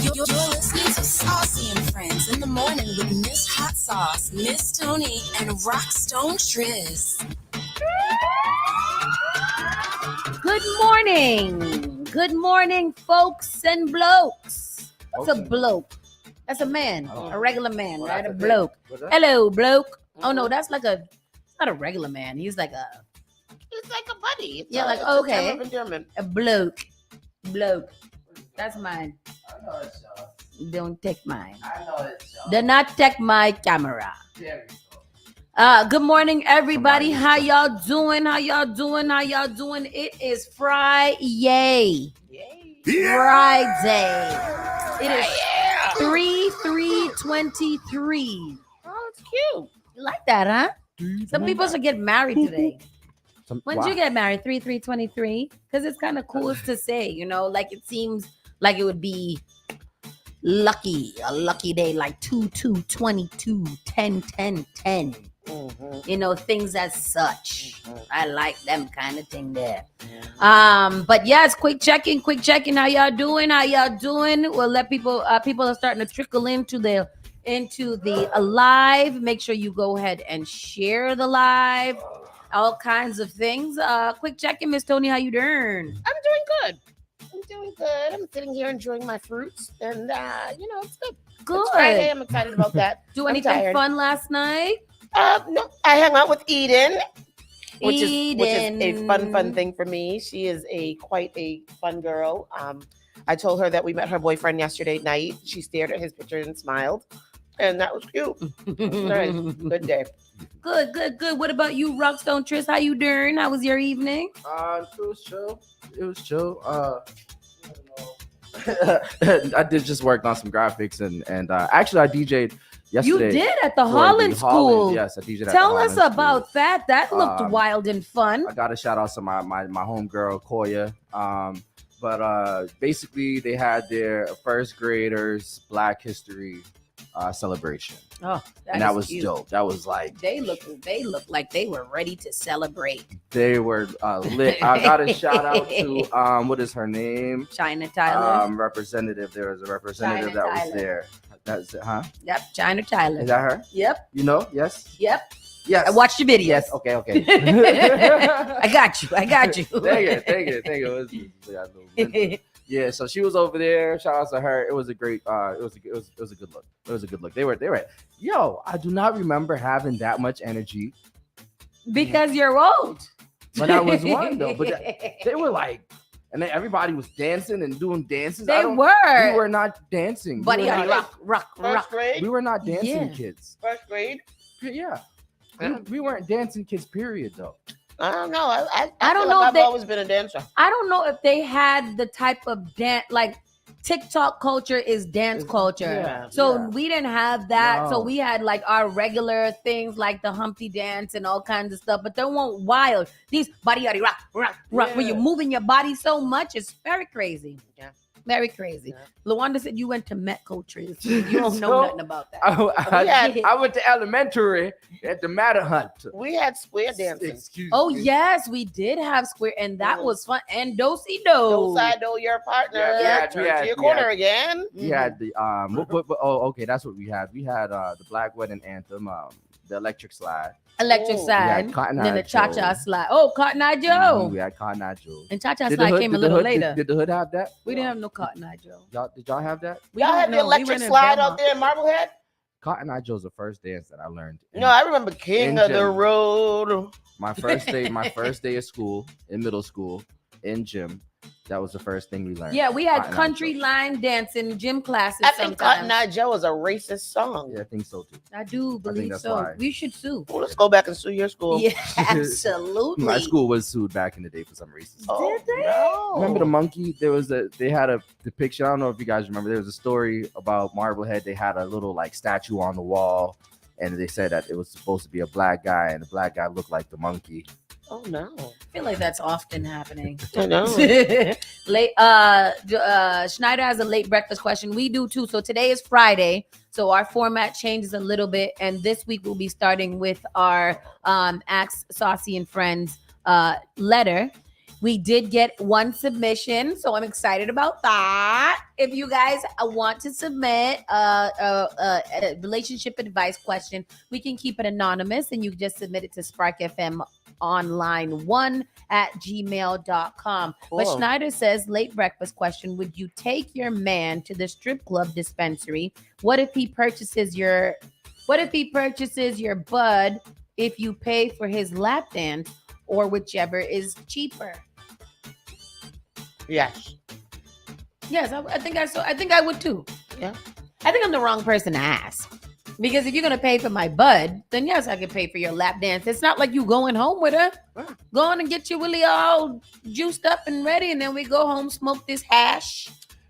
You're listening to Saucy and Friends in the morning with Miss Hot Sauce, Miss Tony, and Rockstone Triz. Good morning. Good morning, folks and blokes. What's a bloke? That's a man, a regular man, right? A bloke. Hello, bloke. Oh no, that's like a, it's not a regular man. He's like a buddy. Yeah, like, it's okay. A term of endearment. a bloke. Bloke. That's mine. I know it's Don't take mine. I know it's Do not take my camera. Good morning, everybody. How y'all doing? How y'all doing? How y'all doing? It is Friday. Yay. Friday. It is 3/3/23. Oh, it's cute. You like that, huh? Some people should get married today. When did you get married? 3/3/23? Because it's kind of cool to say, you know, like it seems like it would be lucky, a lucky day, like 2/2/22, 10/10/10. Mm-hmm. You know, things as such. Mhm. I like them kind of thing there. But yes, quick checking. How y'all doing? We'll let people are starting to trickle into the live. Make sure you go ahead and share the live. All kinds of things. Quick check-in, Miss Tony. How you doing? I'm doing good. I'm sitting here enjoying my fruits, and it's good. Good. It's Friday. I'm excited about that. Do I'm anything tired. fun last night? No, I hung out with Eden, which is a Eden. fun thing for me. She is quite a fun girl. I told her that we met her boyfriend yesterday night. She stared at his picture and smiled, and that was cute. Nice. Good day. Good. What about you, Rockstone Triss? How you doing? How was your evening? It was chill. I did just work on some graphics and actually I DJ'd yesterday. You did at the for Holland the School. Yes, I DJ'd at Tell the us Holland about School. that. That looked wild and fun. I got to shout out to my homegirl Koya. But basically they had their first graders Black History celebration. Oh, that was cute. dope. That was like They look like they were ready to celebrate. they were lit. I got a shout out to what is her name? China Tyler. Representative. There was a representative China that was Tyler. there. That's it, huh? Yep, China Tyler. Is that her? Yep. You know? Yes. Yes. Yes. I watched your videos. Yes. Okay. I got you. Thank you. Yeah, so she was over there. Shout out to her. It was a great. It was a good look. It was a good look. They were. Yo, I do not remember having that much energy Because you're old. when I was one though. But they were like, and then everybody was dancing and doing dances. They We were. were not dancing. Buddy, we were not, rock. First grade. we were not dancing Yeah. kids. First grade. Yeah. We weren't dancing kids. Period. Though. I don't know. I I don't feel know like if I've they- always been a dancer. I don't know if they had the type of dance, like TikTok culture is dance culture. Yeah, So yeah. we didn't have that. So No. we had like our regular things like the Humpty dance and all kinds of stuff, but they weren't wild. These body rock, Yeah. when you're moving your body so much, it's very crazy. Yeah. Very crazy. Yeah. Lawanda said you went to Met culture. So you don't know So- nothing about that. I went to elementary at the Matter Hunt. We had square dancing. Excuse Oh me. yes, we did have square, and that Mm. was fun. And do-si-do. Those I know your partner. Yeah, Turn we had- to your we corner had- again. We had the okay, that's what we had. We had the Black Wedding Anthem, the Electric Slide. Electric Oh, slide, Cotton and then Eye the cha-cha Joe. slide. Oh, Cotton Eye Joe. We had Cotton Eye Joe. And cha-cha Did the slide hood- came a did the little hood- later. Did the hood have that? We didn't have no Cotton Eye Joe. Did y'all have that? We Y'all don't had the know. We electric went in slide Belmont. out there in Marblehead? Cotton Eye Joe's the first dance that I learned. No, I remember King In of the gym. Road. My first day of school in middle school in gym. That was the first thing we learned. Yeah, we had Cotton Eye country Joe. line dancing gym classes I think Cotton sometimes. Eye Joe is a racist song. Yeah, I think so too. I do believe that's so. why. We should sue. Well, let's go back and sue your school. Yeah, absolutely. My school was sued back in the day for some reason. Oh, Did they? no. Remember the monkey? They had a depiction. I don't know if you guys remember. There was a story about Marblehead. They had a little like statue on the wall, and they said that it was supposed to be a black guy, and the black guy looked like the monkey. Oh, no. I feel like that's often happening. I know. Schneider has a late breakfast question. We do too. So today is Friday. So our format changes a little bit. And this week we'll be starting with our Ask Saucy and Friends letter. We did get one submission, so I'm excited about that. If you guys want to submit a relationship advice question, we can keep it anonymous, and you can just submit it to sparkfmonline1@gmail.com. Cool. But Schneider says, late breakfast question, would you take your man to the strip club dispensary? What if he purchases your bud if you pay for his lap dance, or whichever is cheaper? Yes. Yes, I think I would too. Yeah. I think I'm the wrong person to ask. Because if you're gonna pay for my bud, then yes, I can pay for your lap dance. It's not like you going home with her. Go on and get your willy all juiced up and ready, and then we go home, smoke this hash.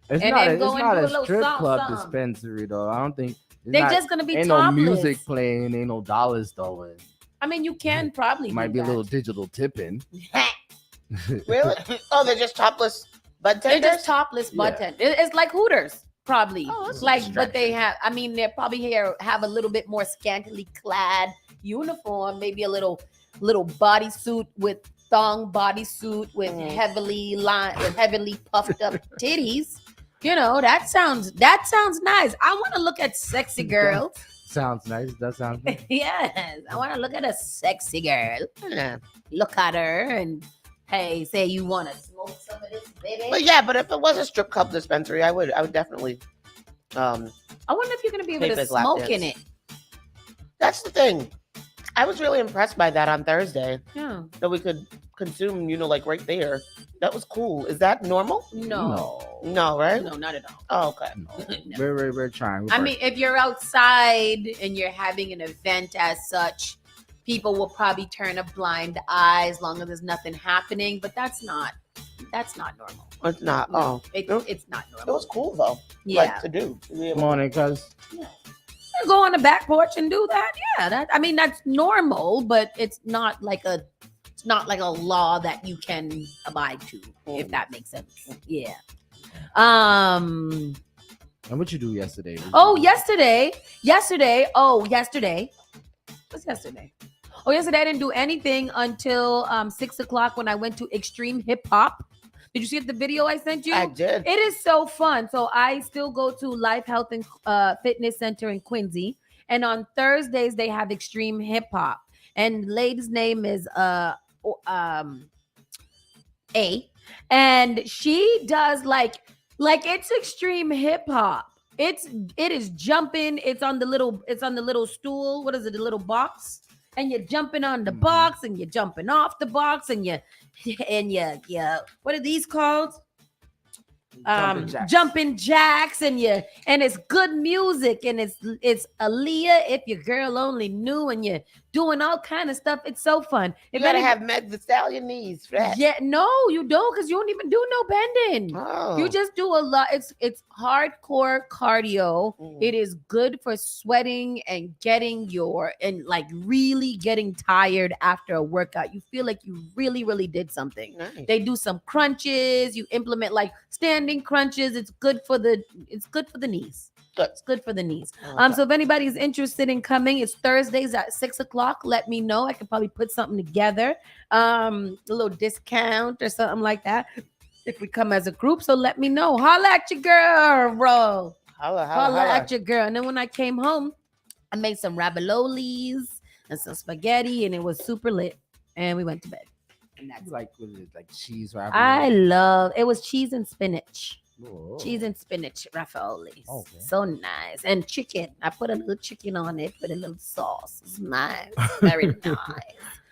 It's and not then a, go it's and not do a a little strip something, club something. dispensary though. I don't think They're just gonna be ain't topless. no music playing, ain't no dollars throwing. I mean, you can probably Might do be that. a little digital tipping. Really? Oh, they're just topless bud They're tenders? just topless Yeah. bud tenders. It's like Hooters, probably. Oh, that's a Like, but they distraction. have. I mean, they're probably here have a little bit more scantily clad uniform, maybe a little bodysuit with thong bodysuit with heavily puffed up titties. You know, that sounds nice. I want to look at sexy girls. Sounds nice. That sounds nice. Yes, I want to look at a sexy girl. Yeah. Look at her and hey, say you want to smoke some of this, baby. But yeah, but if it was a strip club dispensary, I would definitely. I wonder if you're gonna be able to Paper's lap smoke in dance. it. That's the thing. I was really impressed by that on Thursday Yeah. that we could consume, like right there. That was cool. Is that normal? No. No, right? No, not at all. Oh, okay. No. We're trying. I mean, if you're outside and you're having an event as such, people will probably turn a blind eye as long as there's nothing happening. But that's not normal. It's not. No, Oh, it's not it normal. was cool though. Yeah. Like to do. To be able- morning, cuz. Go on the back porch and do that. Yeah, that's normal, but it's not like a law that you can abide to, if that makes sense. Yeah. And what you do yesterday? Yesterday. What's yesterday? Oh, yesterday I didn't do anything until 6:00 when I went to Extreme Hip Hop. Did you see the video I sent you? I did. It is so fun. So I still go to Life Health and Fitness Center in Quincy, and on Thursdays they have Extreme Hip Hop, and the lady's name is A, and she does like it's extreme hip hop. It is jumping. It's on the little stool. What is it? The little box. And you're jumping on the box, and you're jumping off the box, and you what are these called? Jumping jacks, and it's good music, and it's Aaliyah, if your girl only knew, and you're doing all kind of stuff. It's so fun. You gotta have Meg the Stallion knees for that. Yeah, no, you don't, because you don't even do no bending. Oh. You just do a lot. It's hardcore cardio. It is good for sweating and really getting tired after a workout. You feel like you really, really did something. Nice. They do some crunches. You implement like standing crunches. It's good for the knees. Good. It's good for the knees. Okay. So if anybody's interested in coming, it's Thursdays at 6:00. Let me know. I could probably put something together. A little discount or something like that if we come as a group. So let me know. Holla at your girl, bro. Holla at your girl. And then when I came home, I made some raviolis and some spaghetti, and it was super lit. And we went to bed. And that's Like, what is it? Like cheese wrap? it was cheese and spinach. Whoa. Cheese and spinach raviolis. Okay. So nice. And chicken. I put a little chicken on it, put a little sauce. It's nice. Very nice.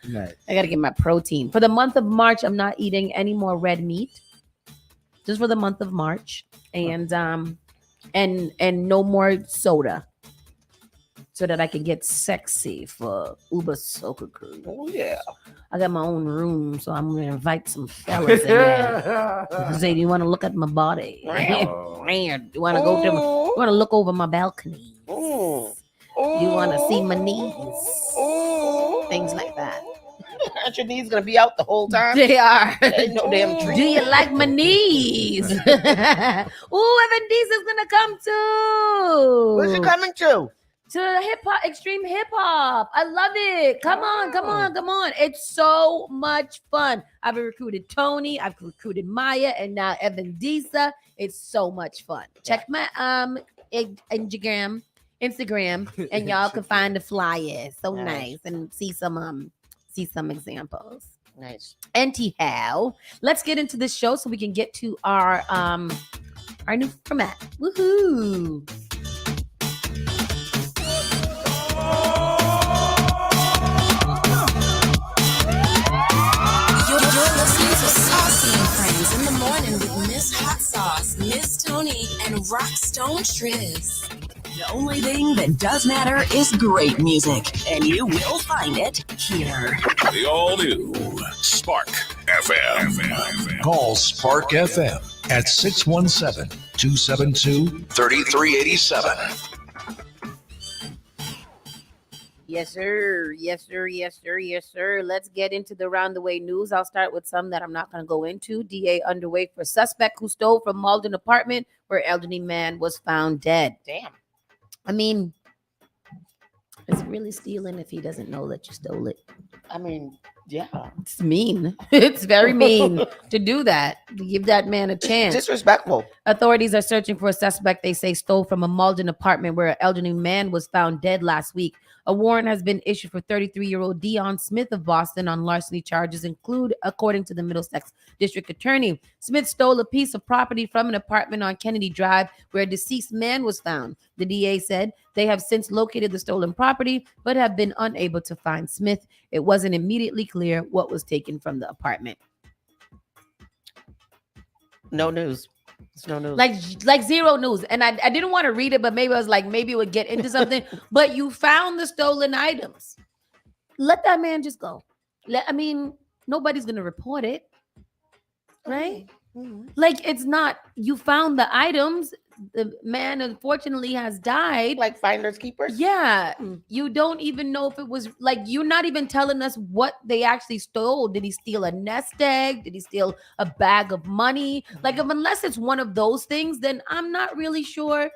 Nice. I gotta get my protein. For the month of March, I'm not eating any more red meat. Just for the month of March. And no more soda. So that I can get sexy for Uber Soca Cruise. Oh yeah. I got my own room, so I'm gonna invite some fellas in there. Say, do you want to look at my body? You want to go to? You want to look over my balcony? Ooh. You want to see my knees? Things like that. Aren't your knees gonna be out the whole time? They are. Ain't no damn Do treat. you like my knees? Ooh, Evan Diesel's gonna come too. Where's it coming to? to hip hop, extreme hip hop. I love it. Come on. It's so much fun. I've recruited Tony, I've recruited Maya, and now Evan Disa. It's so much fun. Check my Instagram, and y'all can find the flyers. So nice, and see some examples. Nice. Anyhow, let's get into this show so we can get to our new format. Woohoo! You're listening to Saucy and Friends in the morning with Miss Hot Sauce, Miss Tony, and Rockstone Triz. The only thing that does matter is great music, and you will find it here. The all-new Spark FM. Call Spark FM at 617-272-3387. Yes, sir. Let's get into the round the way news. I'll start with some that I'm not going to go into. DA underway for suspect who stole from Malden apartment where elderly man was found dead. Damn. I mean, is it really stealing if he doesn't know that you stole it? I mean, yeah. It's mean. It's very mean to do that. To give that man a chance. Disrespectful. Authorities are searching for a suspect they say stole from a Malden apartment where an elderly man was found dead last week. A warrant has been issued for 33-year-old Dion Smith of Boston on larceny charges include, according to the Middlesex District Attorney. Smith stole a piece of property from an apartment on Kennedy Drive where a deceased man was found. The DA said they have since located the stolen property but have been unable to find Smith. It wasn't immediately clear what was taken from the apartment. No news. It's no news. Like zero news. And I didn't want to read it, but maybe I was like, maybe it would get into something. But you found the stolen items. Let that man just go. Nobody's going to report it. Right? Mm-hmm. Like, it's not, you found the items. The man, unfortunately, has died. Like finders keepers? Yeah. You don't even know if it was, like, you're not even telling us what they actually stole. Did he steal a nest egg? Did he steal a bag of money? Like, unless it's one of those things, then I'm not really sure.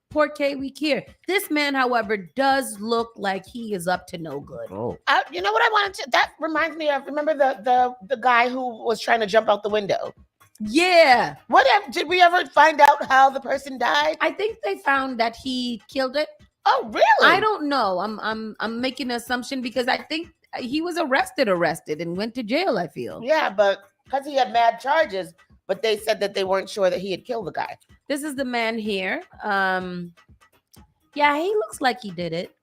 Porque we care. This man, however, does look like he is up to no good. Oh. You know what I wanted to, that reminds me of, remember the guy who was trying to jump out the window? Yeah. Did we ever find out how the person died? I think they found that he killed it. Oh, really? I don't know. I'm making an assumption because I think he was arrested and went to jail, I feel. Yeah, but because he had mad charges, but they said that they weren't sure that he had killed the guy. This is the man here. Yeah, he looks like he did it.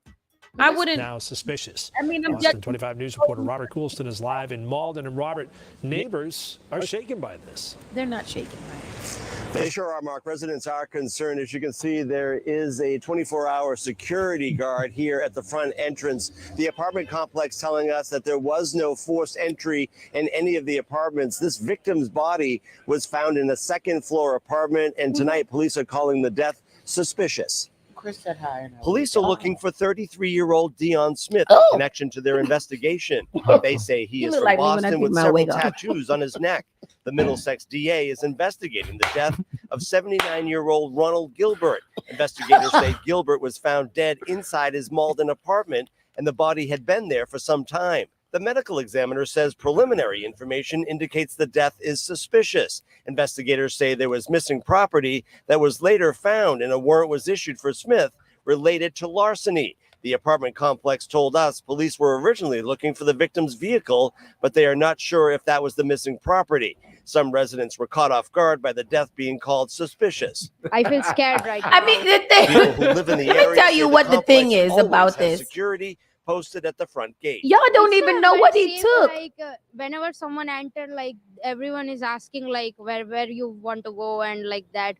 I wouldn't. Now suspicious. I mean, I'm Boston just 25 News reporter Robert Coulston is live in Malden. And Robert, neighbors are shaken by this. They're not shaken by it. They sure are, Mark. Residents are concerned. As you can see, there is a 24-hour security guard here at the front entrance. The apartment complex telling us that there was no forced entry in any of the apartments. This victim's body was found in a second-floor apartment, and tonight police are calling the death suspicious. Chris said hi. Police are looking for 33-year-old Dion Smith in connection to their investigation. They say he is from Boston with several tattoos on his neck. The Middlesex DA is investigating the death of 79-year-old Ronald Gilbert. Investigators say Gilbert was found dead inside his Malden apartment, and the body had been there for some time. The medical examiner says preliminary information indicates the death is suspicious. Investigators say there was missing property that was later found and a warrant was issued for Smith related to larceny. The apartment complex told us police were originally looking for the victim's vehicle, but they are not sure if that was the missing property. Some residents were caught off guard by the death being called suspicious. I feel scared right now. I mean, the thing, People who live in the area let me tell you what the thing is about this. Security posted at the front gate. Y'all don't even know what he took. Like whenever someone entered, like everyone is asking like where you want to go and like that.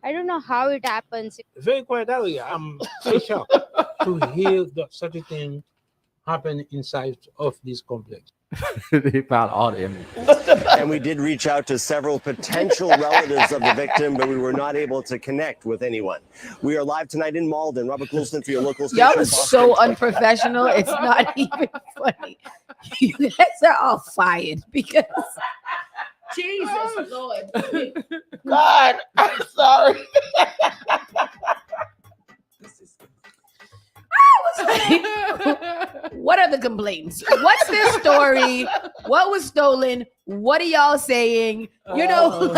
I don't know how it happens. Very quiet area. I'm so shocked to hear such a thing happen inside of this complex. They found all the images. And we did reach out to several potential relatives of the victim, but we were not able to connect with anyone. We are live tonight in Malden. Robert Coulston for your local station. Y'all are so unprofessional. It's not even funny. You guys are all fired because Jesus Lord. God, I'm sorry. What are the complaints? What's this story? What was stolen? What are y'all saying? You know,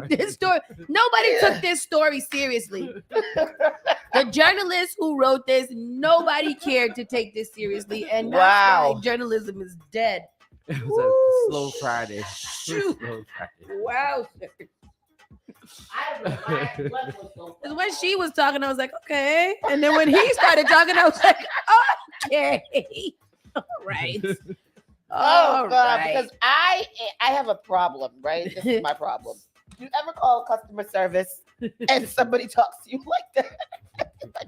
this story. Nobody took this story seriously. The journalist who wrote this, nobody cared to take this seriously, and that's why journalism is dead. It was a slow Friday. Shoot. Slow Friday. Wow. When she was talking, I was like, okay. And then when he started talking, I was like, okay. All right. Oh, God, because I have a problem, right? This is my problem. Do you ever call customer service and somebody talks to you like that?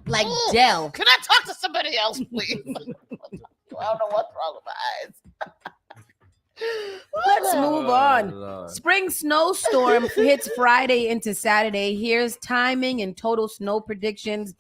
Like Dell. Can I talk to somebody else, please? I don't know what's wrong with my eyes. Let's move on. Lord. Spring snowstorm hits Friday into Saturday. Here's timing and total snow predictions.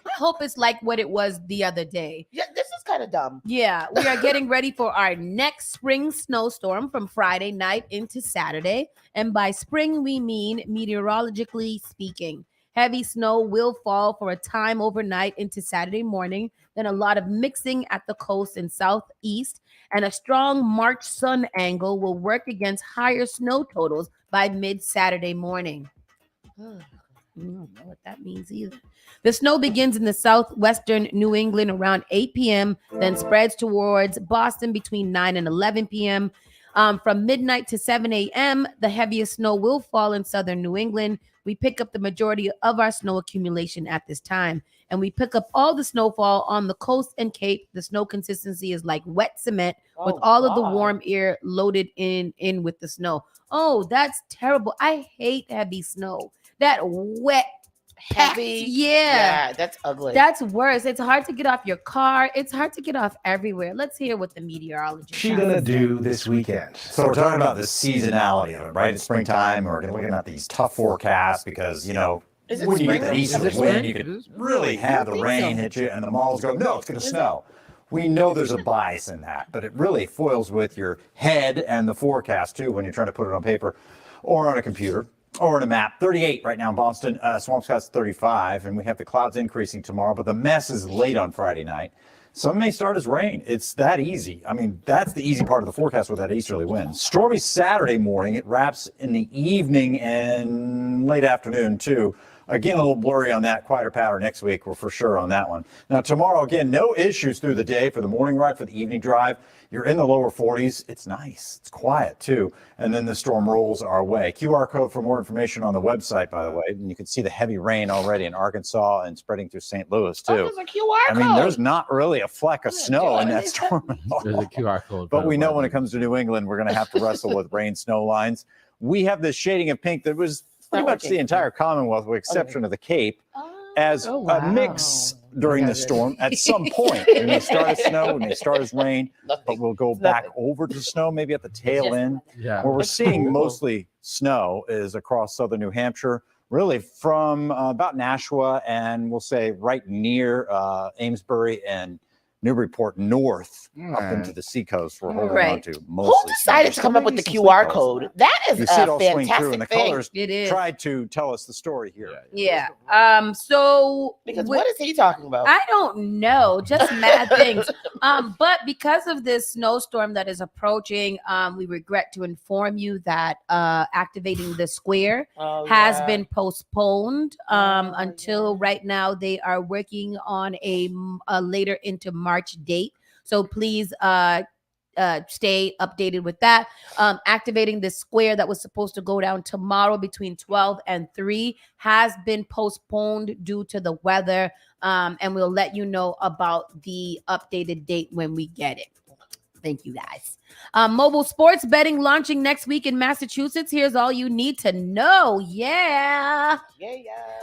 I hope it's like what it was the other day. Yeah, this is kind of dumb. Yeah, we are getting ready for our next spring snowstorm from Friday night into Saturday. And by spring, we mean meteorologically speaking. Heavy snow will fall for a time overnight into Saturday morning. Then a lot of mixing at the coast and southeast. And a strong March sun angle will work against higher snow totals by mid-Saturday morning. I don't know what that means either. The snow begins in the southwestern New England around 8 p.m., then spreads towards Boston between 9 and 11 p.m. From midnight to 7 a.m., the heaviest snow will fall in southern New England. We pick up the majority of our snow accumulation at this time, and we pick up all the snowfall on the coast and Cape. The snow consistency is like wet cement with all of the warm air loaded in with the snow. Oh, that's terrible. I hate heavy snow. That wet, Heavy. Yeah, that's ugly. That's worse. It's hard to get off your car. It's hard to get off everywhere. Let's hear what the meteorologist What's she gonna do this weekend? So we're talking about the seasonality of it, right? It's springtime. We're looking at these tough forecasts because, you know, when you get that easterly wind, you could really have the rain hit you and the malls go, no, it's gonna snow. We know there's a bias in that, but it really foils with your head and the forecast too when you're trying to put it on paper or on a computer. Or in a map. 38 right now in Boston. Swampscott's 35, and we have the clouds increasing tomorrow, but the mess is late on Friday night. Some may start as rain. It's that easy. I mean, that's the easy part of the forecast with that easterly wind. Stormy Saturday morning. It wraps in the evening and late afternoon, too. Again, a little blurry on that. Quieter pattern next week. We're for sure on that one. Now, tomorrow, again, no issues through the day for the morning ride, for the evening drive. You're in the lower 40s. It's nice. It's quiet, too. And then the storm rolls our way. QR code for more information on the website, by the way. And you can see the heavy rain already in Arkansas and spreading through St. Louis, too. There's a QR code. I mean, there's not really a fleck of snow in that storm at all. There's a QR code. But we know when it comes to New England, we're going to have to wrestle with rain snow lines. We have this shading of pink that was pretty much the entire Commonwealth, with exception of the Cape, as a mix during the storm at some point. We may start as snow, we may start as rain, but we'll go back over to snow maybe at the tail end. Yeah. Where we're seeing mostly snow is across southern New Hampshire, really from about Nashua and we'll say right near Amesbury and Newburyport north up into the seacoast. We're holding on to mostly. Who decided to come up with the QR code? That is a fantastic thing. Colors it is. Tried to tell us the story here. Yeah. So what is he talking about? I don't know. Just mad things. But because of this snowstorm that is approaching, we regret to inform you that activating the square has been postponed until right now. They are working on a later into March date. So please stay updated with that. Activating the square that was supposed to go down tomorrow between 12 and 3 has been postponed due to the weather. And we'll let you know about the updated date when we get it. Thank you, guys. Mobile sports betting launching next week in Massachusetts. Here's all you need to know. Yeah.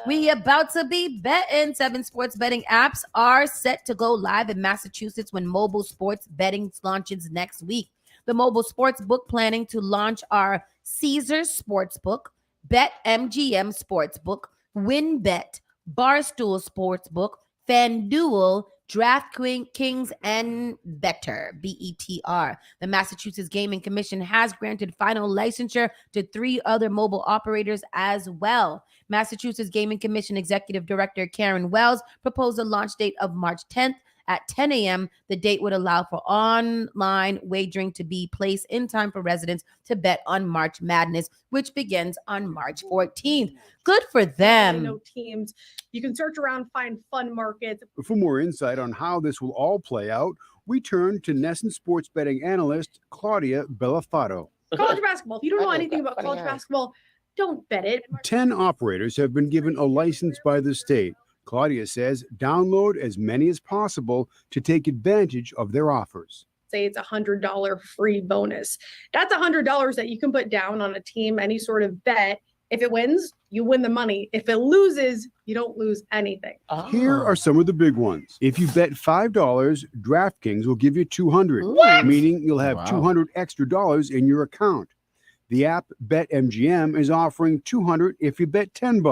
We about to be betting. 7 sports betting apps are set to go live in Massachusetts when mobile sports betting launches next week. The mobile sports book planning to launch are Caesars Sportsbook, BetMGM Sportsbook, WinBet, Barstool Sportsbook, FanDuel, DraftKings, and Better, BETR. The Massachusetts Gaming Commission has granted final licensure to 3 other mobile operators as well. Massachusetts Gaming Commission Executive Director Karen Wells proposed a launch date of March 10th at 10 a.m. The date would allow for online wagering to be placed in time for residents to bet on March Madness, which begins on March 14th. Good for them. No teams. You can search around, find fun markets. For more insight on how this will all play out, we turn to Nesson sports betting analyst Claudia Bellafato. College basketball. If you don't know anything about college basketball, don't bet it. 10 operators have been given a license by the state. Claudia says download as many as possible to take advantage of their offers. Say it's $100 free bonus. That's $100 that you can put down on a team, any sort of bet. If it wins, you win the money. If it loses, you don't lose anything. Here are some of the big ones. If you bet $5, DraftKings will give you $200, meaning you'll have $200 extra dollars in your account. The app BetMGM is offering $200 if you bet $10.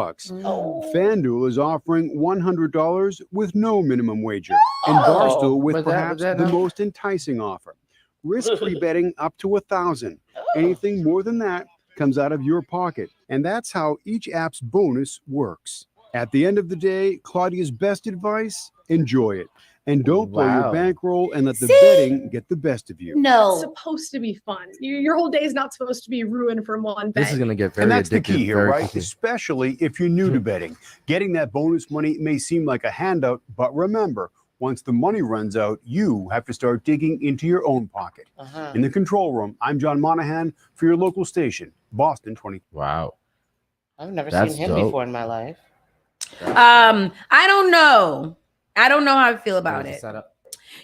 FanDuel is offering $100 with no minimum wager, and Barstool with perhaps the most enticing offer. Risk-free betting up to $1,000. Anything more than that comes out of your pocket, and that's how each app's bonus works. At the end of the day, Claudia's best advice: enjoy it. And don't blow your bankroll and let the betting get the best of you. No. It's supposed to be fun. Your whole day is not supposed to be ruined from one bet. This is going to get very And that's the addictive key here, very right? quickly. Especially if you're new to betting. Getting that bonus money may seem like a handout, but remember, once the money runs out, you have to start digging into your own pocket. In the control room, I'm John Monahan for your local station, Boston 20. Wow. I've never That's seen him dope. before in my life. I don't know. I don't know how I feel about it.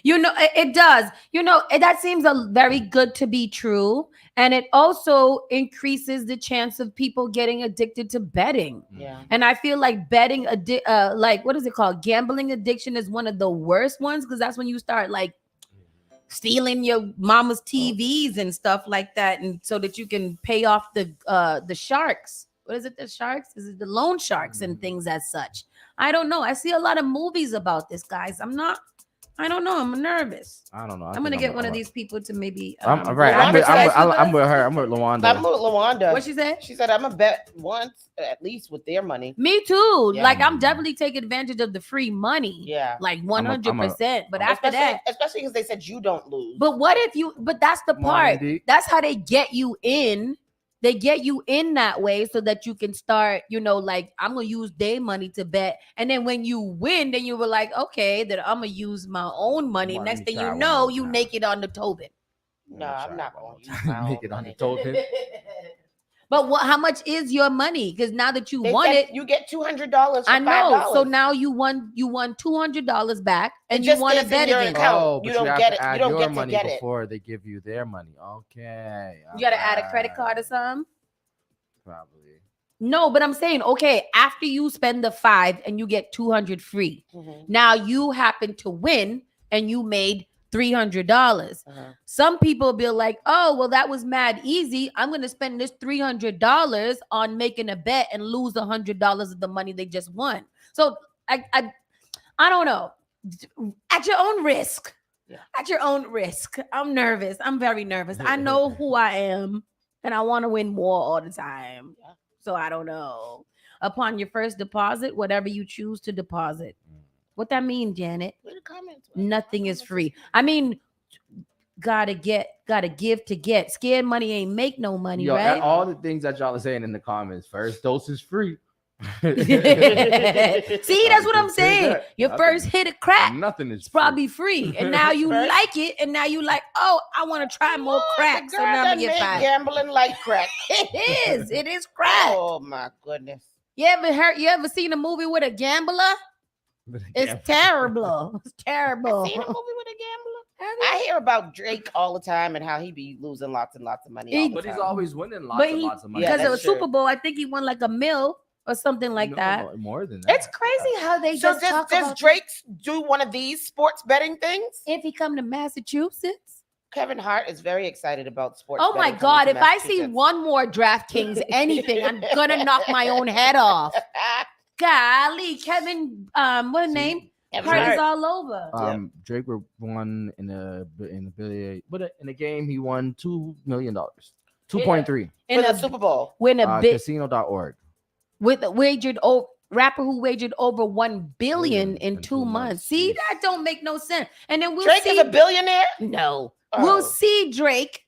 You know, it does. You know, that seems very good to be true. And it also increases the chance of people getting addicted to betting. Yeah. And I feel like betting, like, what is it called? Gambling addiction is one of the worst ones, because that's when you start like stealing your mama's TVs and stuff like that, and so that you can pay off the sharks. What is it? The sharks? Is it the loan sharks and things as such? I don't know. I see a lot of movies about this, guys. I don't know. I'm nervous. I don't know. I'm gonna get one of these people to maybe. I'm right. I'm with her. I'm with Lawanda. I'm with Lawanda. What she said? She said, I'm going to bet once, at least with their money. Me too. Yeah. Like, I'm definitely taking advantage of the free money. Yeah. Like 100%. But after that, especially because they said you don't lose. but what if you? But that's the part. Money. That's how they get you in. They get you in that way so that you can start, you know, like, I'm going to use their money to bet. And then when you win, then you were like, okay, then I'm going to use my own money. Next thing you know, you naked on the Tobin. No, I'm not going to use my own Naked on the money. Tobin. But how much is your money? Because now that you They won said it, you get $200 for I know. $5. So now you won $200 back, and It you just want to stays in bet your again. account. Oh, You but don't have get to it. You add don't your get to money get it. before they give you their money. Okay. You got to add a credit card or something? Probably. No, but I'm saying, okay, after you spend the $5 and you get $200 free, now you happen to win and you made $300. Some people be like, oh, well, that was mad easy. I'm going to spend this $300 on making a bet and lose $100 of the money they just won. So I don't know. At your own risk. Yeah. At your own risk. I'm nervous. I'm very nervous. I know who I am, and I want to win more all the time. Yeah. So I don't know. Upon your first deposit, whatever you choose to deposit. What that mean, Janet? Leave the comments. Nothing is free. I mean, gotta give to get. Scared money ain't make no money, Yo, right? all the things that y'all are saying in the comments. First dose is free. See, that's what I'm saying. Your first hit of crack, nothing is probably free, and now you like it, and now you like, oh, I want to try more crack. So now I'm gonna get $5. Gambling like crack. It is crack. Oh my goodness. You ever seen a movie with a gambler? It's terrible. It's terrible. Seen a movie with a gambler? I hear about Drake all the time and how he be losing lots and lots of money. But he's always winning But lots of money. because of a Super Bowl, I think he won like $1 million or something like that. No, more than that. It's crazy how they So just talk does about Drake do one of these sports betting things? if he come to Massachusetts. Kevin Hart is very excited about sports. Oh my betting coming God! to If I see Massachusetts. one more DraftKings anything, I'm gonna knock my own head off. Golly, Kevin, what a name? Kevin Hart Hart. is all over. Drake won in a game. He won $2 million, 2.3 In for a the Super Bowl. Win a big casino.org. with wagered over rapper who wagered over $1 billion in 2 months. See, that don't make no sense. And then Drake is a billionaire? No. Oh. We'll see Drake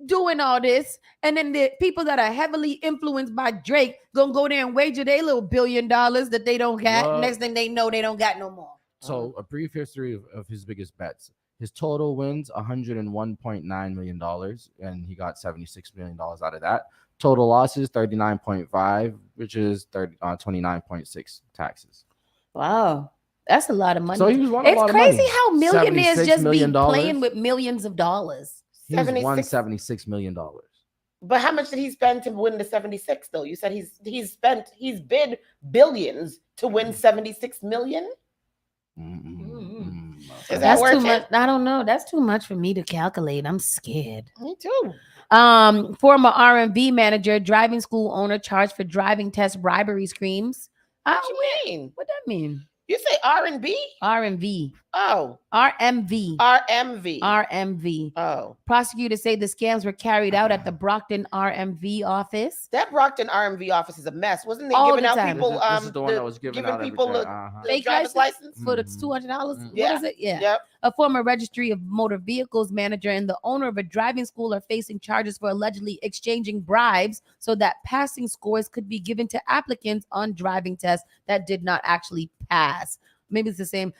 doing all this, and then the people that are heavily influenced by Drake gonna go there and wager their little $1 billion that they don't got. Next thing they know, they don't got no more. So a brief history of his biggest bets. His total wins $101.9 million, and he got $76 million out of that. Total losses 39.5, which is 29.6 taxes. Wow. That's a lot of money. So he was won it's a lot crazy of money. how millionaires just be $76 million. playing with millions of dollars. He won $76 million. But how much did he spend to win the 76 though? You said he's bid billions to win 76 million? Is that That's worth too it? much. I don't know. That's too much for me to calculate. I'm scared. Me too. Former R&B manager, driving school owner charged for driving test bribery schemes. What you mean? What that mean? You say R&B? RMV. Oh. RMV. RMV. RMV. Oh. Prosecutors say the scams were carried out at the Brockton RMV office. That Brockton RMV office is a mess. Wasn't they All giving the out time. people This is the one that was giving out people every the day. Fake driver's license? for the $200? Yeah. What is it? Yeah. Yep. A former registry of motor vehicles manager and the owner of a driving school are facing charges for allegedly exchanging bribes so that passing scores could be given to applicants on driving tests that did not actually pass. Maybe it's the same.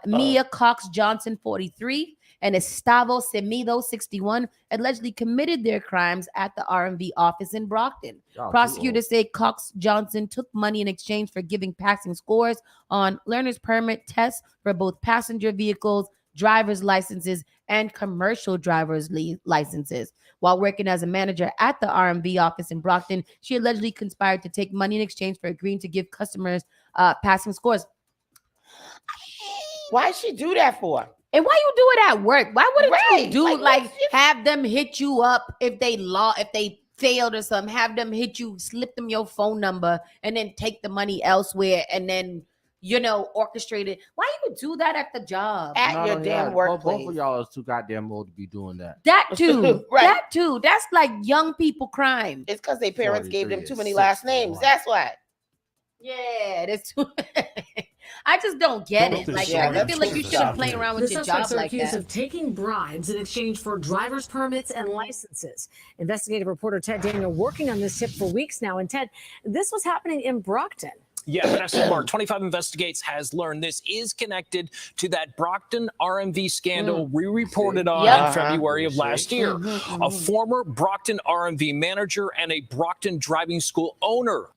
Mia Cox Johnson, 43, and Estavo Semido, 61, allegedly committed their crimes at the RMV office in Brockton. Prosecutors say Cox Johnson took money in exchange for giving passing scores on learner's permit tests for both passenger vehicles, driver's licenses, and commercial driver's licenses. While working as a manager at the RMV office in Brockton, she allegedly conspired to take money in exchange for agreeing to give customers passing scores. Why she do that for? And why you do it at work? Why wouldn't you do Like, have them hit you up if they failed or something? Have them hit you, slip them your phone number, and then take the money elsewhere, and then orchestrate it. Why you would do that at the job? At your damn workplace. Both of y'all is too goddamn old to be doing that. That too. Right. That too. That's like young people crime. It's because their parents gave them too many last names. That's why. Yeah, that's too. I just don't get it. Like, I feel like you shouldn't play around with The your job suspects are like accused that. of taking bribes in exchange for driver's permits and licenses. Investigative reporter Ted Daniel working on this tip for weeks now. And Ted, this was happening in Brockton. Yeah, Vanessa Mark, 25 Investigates has learned this is connected to that Brockton RMV scandal we reported on in February of last year. A former Brockton RMV manager and a Brockton driving school owner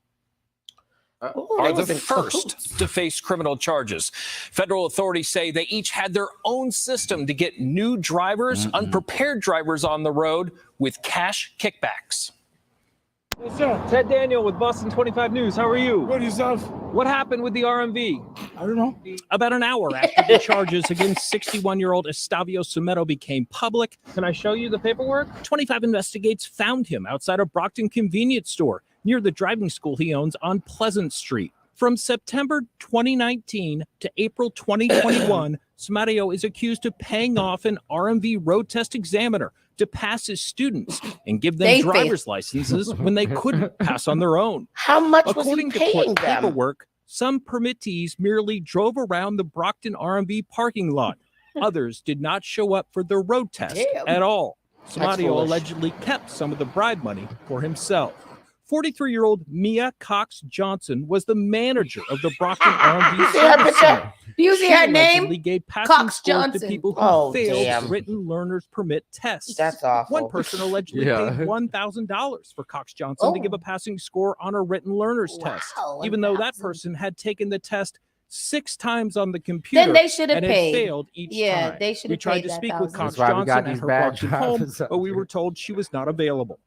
are the first to face criminal charges. Federal authorities say they each had their own system to get new drivers, unprepared drivers on the road with cash kickbacks. What's up? Ted Daniel with Boston 25 News. How are you? Good, yourself? What happened with the RMV? I don't know. About an hour after the charges against 61-year-old Estavio Sumeto became public. Can I show you the paperwork? 25 Investigates found him outside a Brockton convenience store near the driving school he owns on Pleasant Street. From September 2019 to April 2021, Sumeto is accused of paying off an RMV road test examiner to pass his students and give them driver's licenses when they couldn't pass on their own. How much According was he to paying court them? paperwork, some permittees merely drove around the Brockton RMV parking lot. Others did not show up for their road test at all. Sumeto allegedly kept some of the bribe money for himself. 43-year-old Mia Cox Johnson was the manager of the Brockton RMV service center. Do you see her name? Allegedly gave passing Cox scores Johnson. to people who failed damn. written learner's permit tests. That's awful. One person allegedly paid $1,000 for Cox Johnson to give a passing score on a written learner's test, even though that person had taken the test 6 times on the computer. Then they should have and it paid. failed each time. They should have We tried paid to that speak with $1,000. Cox That's why we got Johnson at these her bad Brockton home, drivers up but we were told she was not available.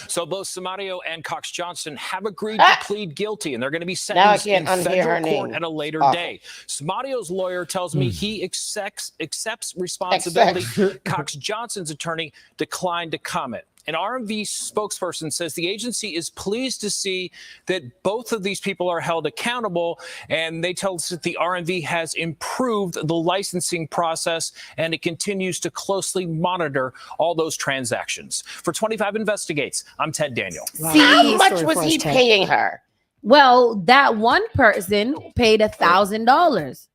So both Sumeto and Cox Johnson have agreed to plead guilty, and they're going to be sentenced in federal court at a later day. Sumato's lawyer tells me he accepts responsibility. Cox Johnson's attorney declined to comment. An RMV spokesperson says the agency is pleased to see that both of these people are held accountable, and they tell us that the RMV has improved the licensing process and it continues to closely monitor all those transactions. For 25 Investigates, I'm Ted Daniel. How much was he paying her? Well, that one person paid $1,000.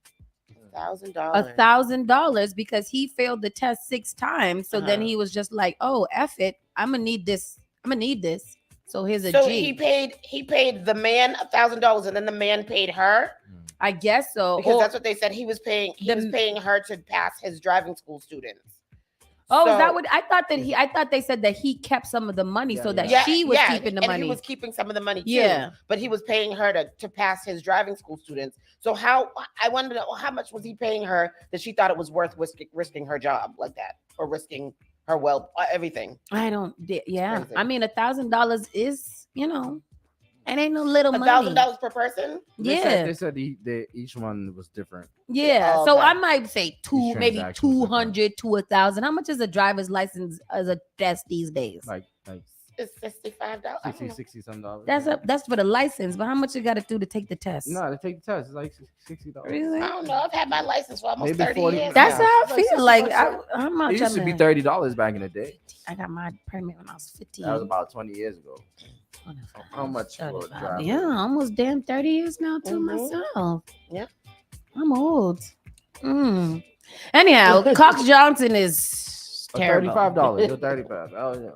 $1,000 because he failed the test 6 times. So then he was just like, "Oh, F it, I'm gonna need this. So here's a G." So he paid the man $1,000, and then the man paid her. I guess so, because that's what they said. He was paying. He was paying her to pass his driving school students. Oh, so, is that what I thought that I thought they said that he kept some of the money so that she was keeping the money. He was keeping some of the money too. But he was paying her to pass his driving school students. So I wanted to know how much was he paying her that she thought it was worth risking her job like that, or risking her wealth, everything. I don't. Yeah, crazy. I mean, $1,000 is, it ain't no little money. $1,000 per person. They said each one was different. Yeah, oh, okay. So I might say maybe 200 to 1,000. How much is a driver's license as a test these days? Like it's $65. 60 some dollars. That's for the license, but how much you got to do to take the test? No, to take the test it's like $60. Really? I don't know. I've had my license for almost 30 years. That's how I feel. Like how much? It used to be $30 back in the day. I got my permit when I was 15. That was about 20 years ago. How much? Yeah, almost damn 30 years now to myself. Yeah, I'm old. Anyhow, Cox Johnson is terrible. $35. $35. Oh, yeah.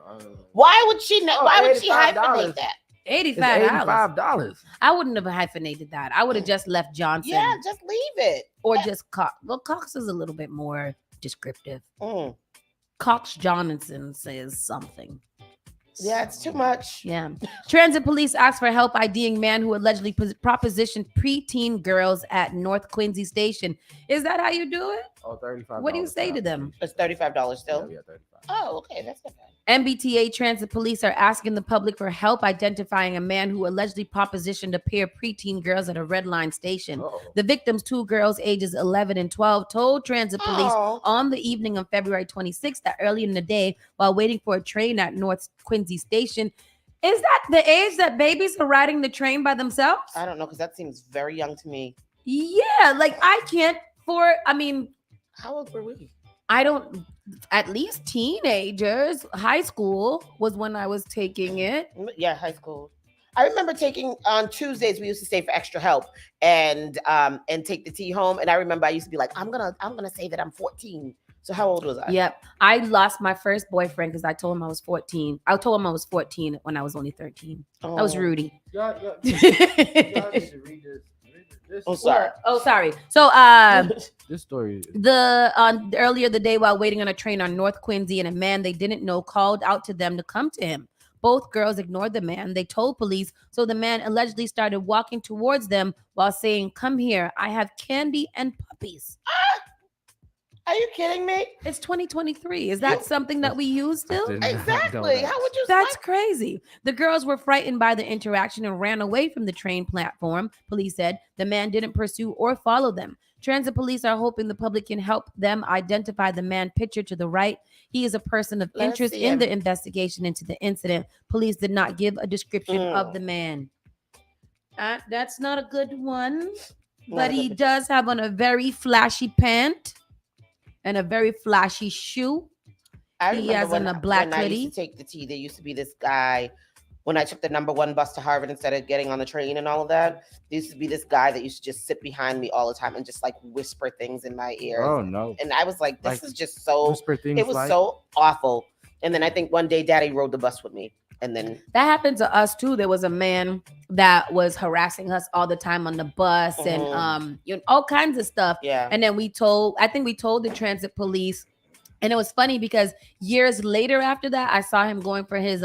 Why would she know? Why would she hyphenate that? $85. I wouldn't have hyphenated that. I would have just left Johnson. Yeah, just leave it. Or just Cox. Well, Cox is a little bit more descriptive. Cox Johnson says something. Yeah, it's too much. Yeah. Transit police asked for help IDing man who allegedly propositioned preteen girls at North Quincy Station. Is that how you do it? Oh, $35. What do you say to them? It's $35 still? Yeah, $35. Oh, okay. That's not bad. MBTA transit police are asking the public for help identifying a man who allegedly propositioned a pair of preteen girls at a red line station. The victims, 2 girls ages 11 and 12, told transit police on the evening of February 26th that early in the day, while waiting for a train at North Quincy Station. Is that the age that babies are riding the train by themselves? I don't know, because that seems very young to me. Yeah, like I can't how old were we? At least teenagers. High school was when I was taking it. Yeah, high school. I remember taking on Tuesdays. We used to stay for extra help and take the T home. And I remember I used to be like, I'm gonna say that I'm 14. So how old was I? Yep, I lost my first boyfriend because I told him I was 14. I told him I was 14 when I was only 13. I was Rudy. Sorry. So this story earlier the day while waiting on a train on North Quincy, and a man they didn't know called out to them to come to him. Both girls ignored the man. They told police, so the man allegedly started walking towards them while saying, "Come here, I have candy and puppies." Are you kidding me? It's 2023. Is that something that we use still? Exactly. How would you? That's crazy. The girls were frightened by the interaction and ran away from the train platform. Police said the man didn't pursue or follow them. Transit police are hoping the public can help them identify the man pictured to the right. He is a person of interest in the investigation into the incident. Police did not give a description of the man. That's not a good one, but he does have on a very flashy pant and a very flashy shoe. He has on a black hoodie. I used to take the T, there used to be this guy, when I took the #1 bus to Harvard instead of getting on the train and all of that, there used to be this guy that used to just sit behind me all the time and just like whisper things in my ear. Oh, no. And I was like, this is just so, it was so awful. And then I think one day Daddy rode the bus with me. And then that happened to us too. There was a man that was harassing us all the time on the bus and all kinds of stuff. Yeah. And then we told the transit police, and it was funny because years later after that, I saw him going for his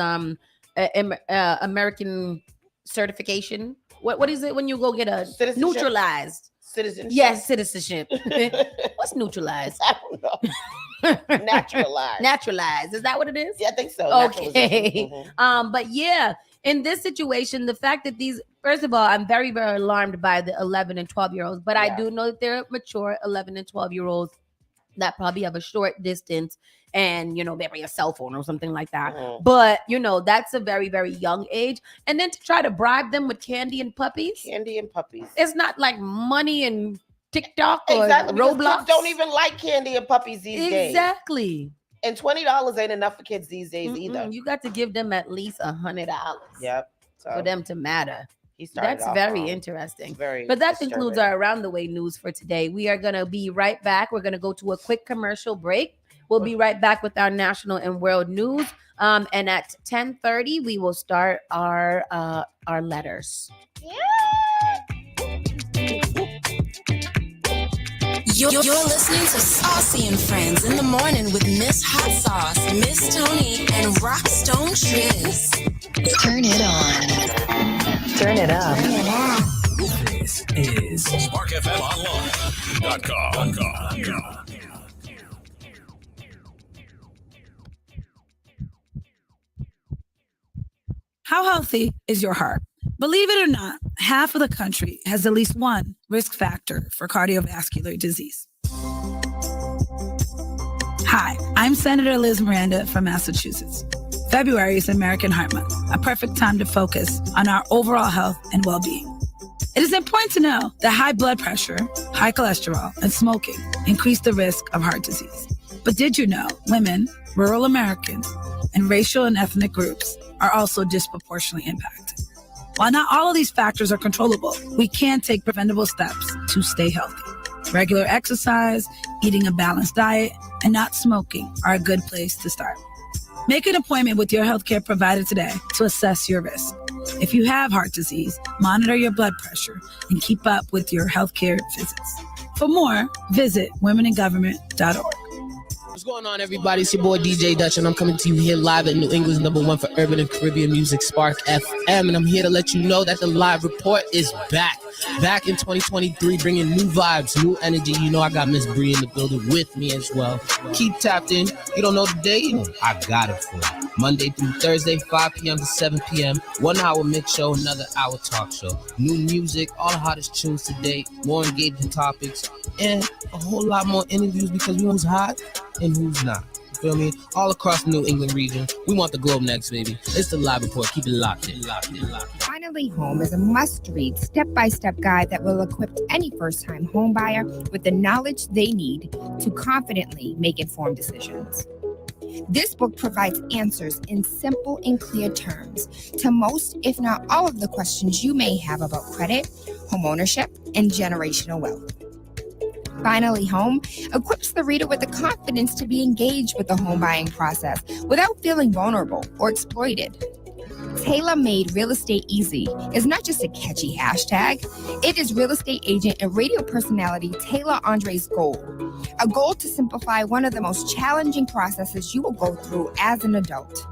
American certification. What is it when you go get a neutralized citizenship? Yes, citizenship. What's neutralized? I don't know. Naturalized. Is that what it is? Yeah, I think so. Okay. But yeah, in this situation, the fact that first of all, I'm very, very alarmed by the 11 and 12-year-olds, but I do know that they're mature 11 and 12-year-olds that probably have a short distance and, maybe a cell phone or something like that. But, that's a very, very young age. And then to try to bribe them with candy and puppies. It's not like money and TikTok or Roblox. Kids don't even like candy and puppies these days. Exactly. And $20 ain't enough for kids these days either. You got to give them at least $100. Yep. For them to matter. That's very interesting. But that concludes our Around the Way news for today. We are going to be right back. We're going to go to a quick commercial break. We'll be right back with our national and world news. And at 10:30, we will start our letters. You're listening to Saucy and Friends in the morning with Miss Hot Sauce, Miss Tony, and Rockstone Triz. Turn it on. Turn it up. Turn it on. This is SparkFMOnline.com. How healthy is your heart? Believe it or not, half of the country has at least one risk factor for cardiovascular disease. Hi, I'm Senator Liz Miranda from Massachusetts. February is American Heart Month, a perfect time to focus on our overall health and well-being. It is important to know that high blood pressure, high cholesterol, and smoking increase the risk of heart disease. But did you know women, rural Americans, and racial and ethnic groups are also disproportionately impacted? While not all of these factors are controllable, we can take preventable steps to stay healthy. Regular exercise, eating a balanced diet, and not smoking are a good place to start. Make an appointment with your healthcare provider today to assess your risk. If you have heart disease, monitor your blood pressure and keep up with your healthcare visits. For more, visit womeningovernment.org. What's going on, everybody? It's your boy DJ Dutch, and I'm coming to you here live at New England's #1 for urban and Caribbean music, Spark FM, and I'm here to let you know that the live report is back in 2023, bringing new vibes, new energy. You know I got Miss Bree in the building with me as well. Keep tapped in. You don't know the day? I got it for you. Monday through Thursday, 5 p.m. to 7 p.m. 1 hour mix show, another hour talk show. New music, all the hottest tunes to date, more engaging topics, and a whole lot more interviews because we know who's hot and who's not. You feel me? All across the New England region. We want the globe next, baby. It's the live report. Keep it locked in. Finally Home is a must-read step-by-step guide that will equip any first-time home buyer with the knowledge they need to confidently make informed decisions. This book provides answers in simple and clear terms to most, if not all, of the questions you may have about credit, home ownership, and generational wealth. Finally Home equips the reader with the confidence to be engaged with the home buying process without feeling vulnerable or exploited. Tailor-Made Real Estate Easy is not just a catchy hashtag. It is real estate agent and radio personality Taylor Andre's goal. A goal to simplify one of the most challenging processes you will go through as an adult.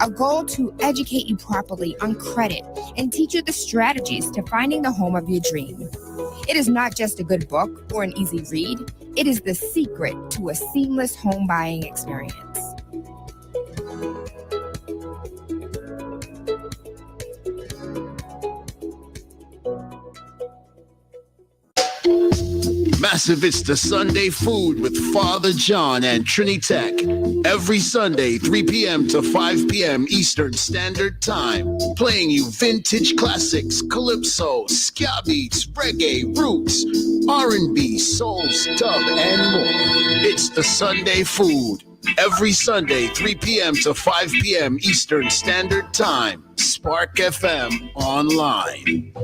A goal to educate you properly on credit and teach you the strategies to finding the home of your dream. It is not just a good book or an easy read. It is the secret to a seamless home buying experience. Massive It's the Sunday Food with Father John and Trini Tech. Every Sunday, 3 p.m. to 5 p.m. Eastern Standard Time. Playing you vintage classics, calypso, ska beats, reggae, roots, R&B, soul, dub, and more. It's the Sunday Food. Every Sunday, 3 p.m. to 5 p.m. Eastern Standard Time. Spark FM Online.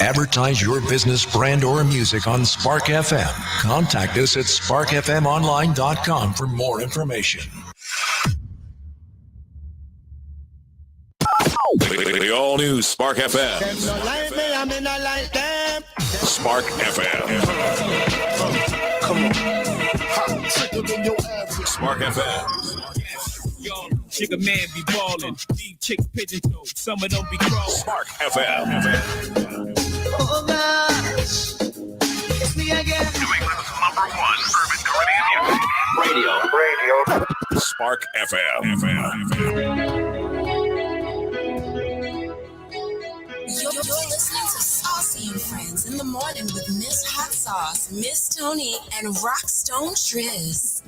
Advertise your business, brand, or music on Spark FM. Contact us at sparkfmonline.com for more information. The all-new Spark FM. Spark FM. Come on. Spark FM. Chick a man be ballin', these chicks pigeon toed, some of them be crawling. Spark FM. Oh gosh, it's me again. New England's #1 urban Caribbean radio. Spark FM. You're listening to Saucy and Friends in the morning with Miss Hot Sauce, Miss Tony, and Rockstone Triz.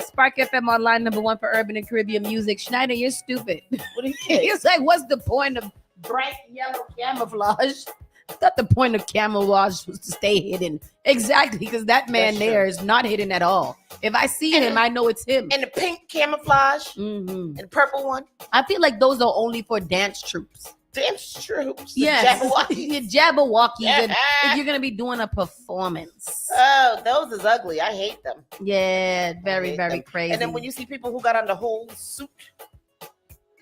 Spark FM Online, #1 for urban and Caribbean music. Schneider, you're stupid. What do you think? It's like, what's the point of bright yellow camouflage? I thought the point of camouflage was to stay hidden. Exactly, because that man there is not hidden at all. If I see him, I know it's him. And the pink camouflage and the purple one. I feel like those are only for dance troops. Dance troops. Yes. Jabberwockies. Jabberwockies. And if you're going to be doing a performance. Oh, those is ugly. I hate them. Yeah, very, very crazy. And then when you see people who got on the whole suit,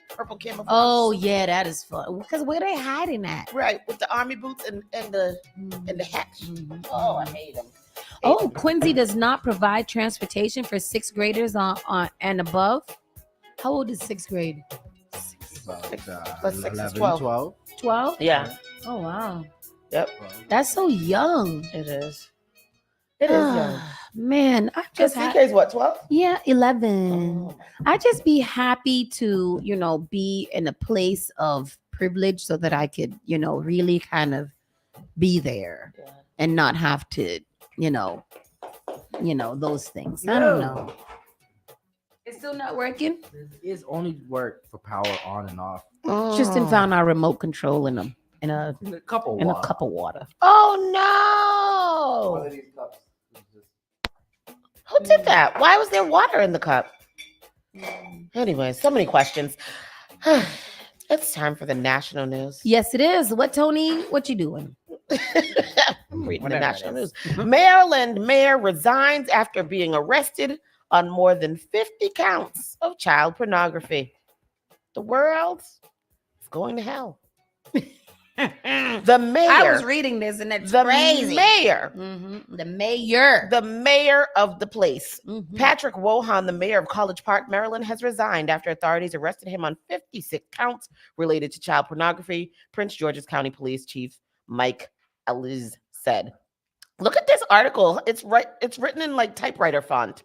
purple camouflage. Oh, yeah, that is fun. Because where they hiding at? Right, with the army boots and the hat. Oh, I hate them. Quincy does not provide transportation for 6th graders on and above. How old is 6th grade? Plus 6 is 11, 12. 12? Yeah. Oh, wow. Yep. That's so young. It is. It is young. Man, I just CK's what, 12? Yeah, 11. I just be happy to, be in a place of privilege so that I could, really kind of be there and not have to, those things. I don't know. It's still not working? It is only work for power on and off. Tristan found our remote control in a cup of water. Oh, no. Who did that? Why was there water in the cup? Anyway, so many questions. It's time for the national news. Yes, it is. What you doing? I'm reading the national news. Maryland mayor resigns after being arrested on more than 50 counts of child pornography. The world is going to hell. The mayor. I was reading this and it's crazy. Mayor. The mayor. The mayor of the place. Patrick Wohan, the mayor of College Park, Maryland, has resigned after authorities arrested him on 56 counts related to child pornography, Prince George's County Police Chief Mike Eliz said. Look at this article. It's written in like typewriter font.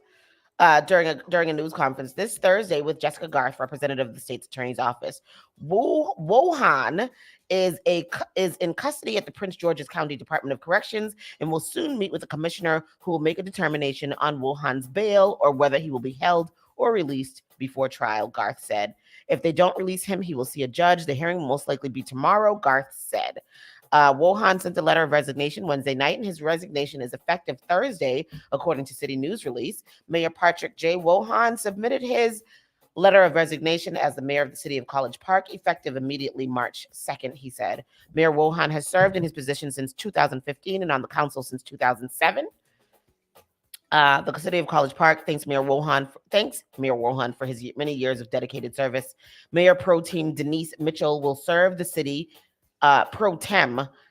During a news conference this Thursday with Jessica Garth, representative of the state's attorney's office. Wohan is in custody at the Prince George's County Department of Corrections and will soon meet with the commissioner who will make a determination on Wohan's bail or whether he will be held or released before trial, Garth said. If they don't release him, he will see a judge. The hearing will most likely be tomorrow, Garth said. Wohan sent a letter of resignation Wednesday night, and his resignation is effective Thursday, according to City News release. Mayor Patrick J. Wohan submitted his letter of resignation as the mayor of the city of College Park, effective immediately March 2nd, he said. Mayor Wohan has served in his position since 2015 and on the council since 2007. The city of College Park thanks Mayor Wohan for his many years of dedicated service. Mayor Pro Tem Denise Mitchell will serve the city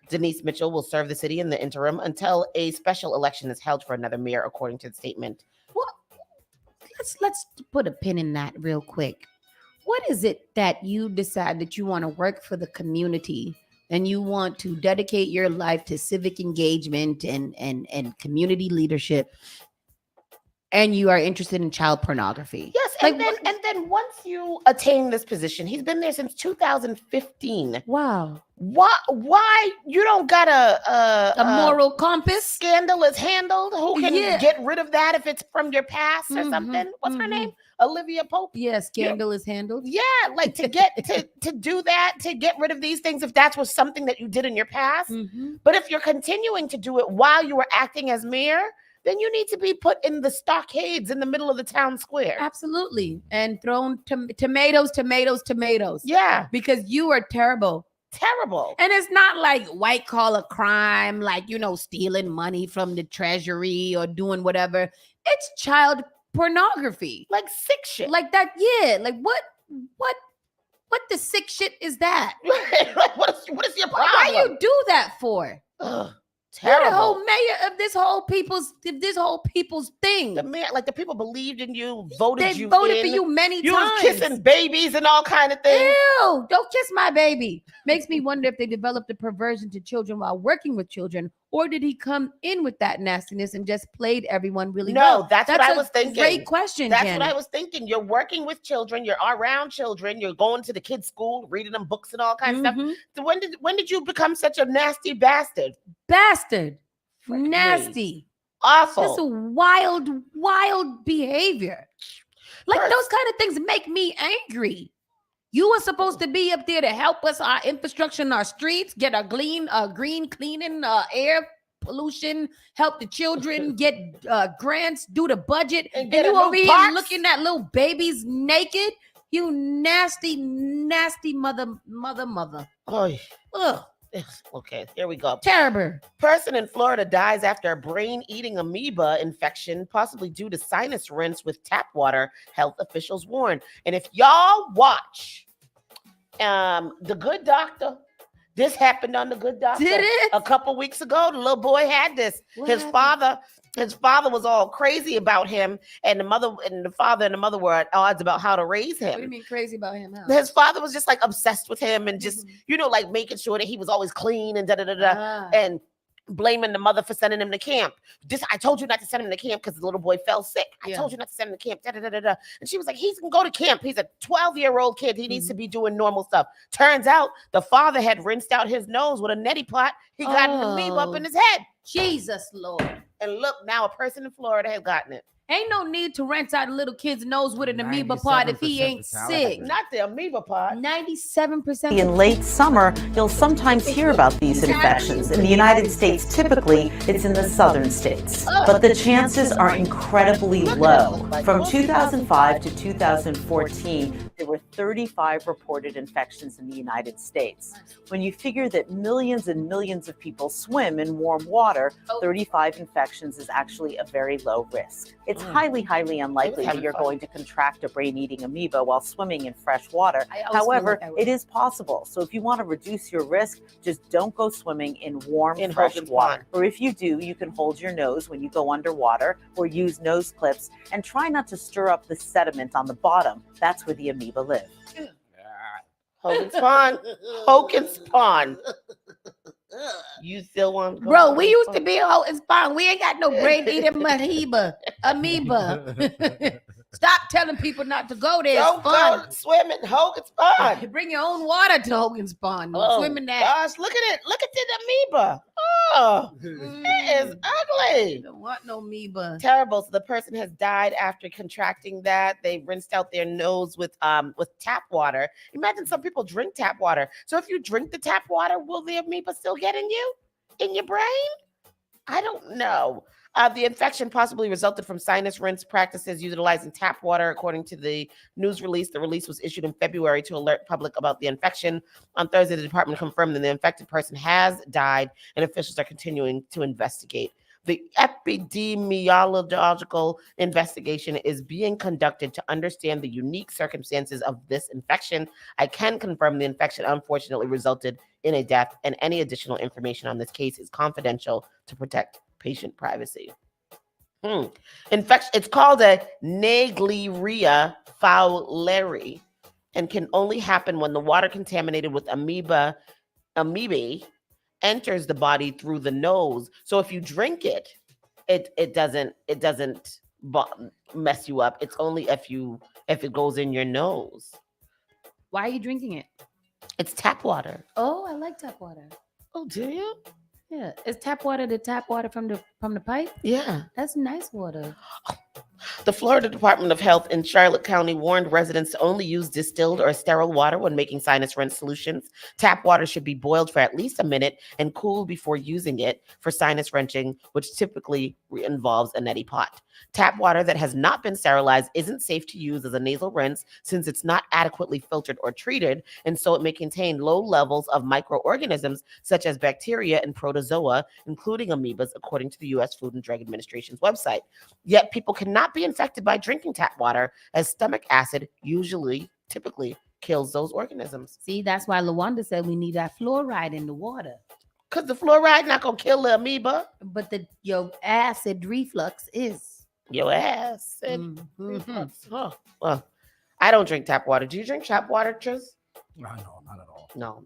Denise Mitchell will serve the city in the interim until a special election is held for another mayor, according to the statement. Well, let's put a pin in that real quick. What is it that you decide that you want to work for the community and you want to dedicate your life to civic engagement and community leadership, and you are interested in child pornography? Yes, and then once you attain this position, he's been there since 2015. Wow. Why you don't got a moral compass? Scandal is handled. Who can get rid of that if it's from your past or something? What's her name? Olivia Pope. Yeah, scandal is handled. Yeah, like to get to do that, to get rid of these things if that was something that you did in your past. But if you're continuing to do it while you were acting as mayor, then you need to be put in the stockades in the middle of the town square. Absolutely. And thrown tomatoes. Yeah. Because you are terrible. Terrible. And it's not like white collar crime, like, stealing money from the treasury or doing whatever. It's child pornography. Like sick shit. Like that. Yeah. Like what the sick shit is that? Like what is your problem? Why you do that for? Ugh. Terrible. You're the whole mayor of this whole people's thing. The mayor, like the people believed in you, voted for you many times. You was kissing babies and all kind of things. Ew, don't kiss my baby. Makes me wonder if they developed a perversion to children while working with children, or did he come in with that nastiness and just played everyone really well? No, that's what I was thinking. Great question, That's Janet. what I was thinking. You're working with children. You're around children. You're going to the kids' school, reading them books and all kinds of stuff. So when did you become such a nasty bastard? Nasty, awful, just a wild behavior. Like those kind of things make me angry. You were supposed to be up there to help us, our infrastructure in our streets, get a green cleaning, air pollution, help the children, get grants, do the budget, and you over here looking at little babies naked. You nasty mother. Oh, Ugh. Okay, here we go. Terrible. Person in Florida dies after a brain-eating amoeba infection, possibly due to sinus rinse with tap water, health officials warn. And if y'all watch The Good Doctor, this happened on The Good Doctor. Did it? A couple weeks ago, the little boy had this. His father was all crazy about him, and the father and the mother were at odds about how to raise him. What do you mean crazy about him? His father was just like obsessed with him and just, like making sure that he was always clean and and blaming the mother for sending him to camp. I told you not to send him to camp because the little boy fell sick. I told you not to send him to camp. And she was like, he can go to camp. He's a 12-year-old kid. He needs to be doing normal stuff. Turns out the father had rinsed out his nose with a neti pot. He got an amoeba up in his head. Jesus, Lord. And look, now a person in Florida has gotten it. Ain't no need to rinse out a little kid's nose with an amoeba pod if he ain't sick. Not the amoeba pod. 97%. In late summer, you'll sometimes hear about these infections. In the United States, typically, it's in the southern states. But the chances are incredibly low. From 2005 to 2014, there were 35 reported infections in the United States. When you figure that millions and millions of people swim in warm water, 35 infections is actually a very low risk. It's highly, highly unlikely that you're going to contract a brain-eating amoeba while swimming in fresh water. However, it is possible. So if you want to reduce your risk, just don't go swimming in warm, fresh water. Or if you do, you can hold your nose when you go underwater or use nose clips and try not to stir up the sediment on the bottom. That's where the amoeba live. Hogan Spawn. You still want to go? Bro, we used to be a Hogan Spawn. We ain't got no brain-eating amoeba. Stop telling people not to go there. Don't go swim in Hogan Spawn. Bring your own water to Hogan Spawn. Swim in that. Gosh, look at it. Look at the amoeba. Oh, it is ugly. Don't want no amoeba. Terrible. So the person has died after contracting that. They rinsed out their nose with tap water. Imagine some people drink tap water. So if you drink the tap water, will the amoeba still get in you? In your brain? I don't know. The infection possibly resulted from sinus rinse practices utilizing tap water, according to the news release. The release was issued in February to alert public about the infection. On Thursday, the department confirmed that the infected person has died, and officials are continuing to investigate. The epidemiological investigation is being conducted to understand the unique circumstances of this infection. I can confirm the infection unfortunately resulted in a death, and any additional information on this case is confidential to protect patient privacy. Infection. It's called a Naegleria fowleri and can only happen when the water contaminated with amoebae enters the body through the nose. So if you drink it, it doesn't mess you up. It's only if it goes in your nose. Why are you drinking it? It's tap water. Oh, I like tap water. Oh, do you? Yeah. Is tap water the tap water from the pipe? Yeah. That's nice water. The Florida Department of Health in Charlotte County warned residents to only use distilled or sterile water when making sinus rinse solutions. Tap water should be boiled for at least a minute and cooled before using it for sinus rinsing, which typically involves a neti pot. Tap water that has not been sterilized isn't safe to use as a nasal rinse since it's not adequately filtered or treated, and so it may contain low levels of microorganisms such as bacteria and protozoa, including amoebas, according to the U.S. Food and Drug Administration's website. Yet people cannot be infected by drinking tap water, as stomach acid typically kills those organisms. See, that's why LaWanda said we need that fluoride in the water. Because the fluoride not going to kill the amoeba. But your acid reflux is. Your acid reflux. Oh, well, I don't drink tap water. Do you drink tap water, Tris? No, not at all. No.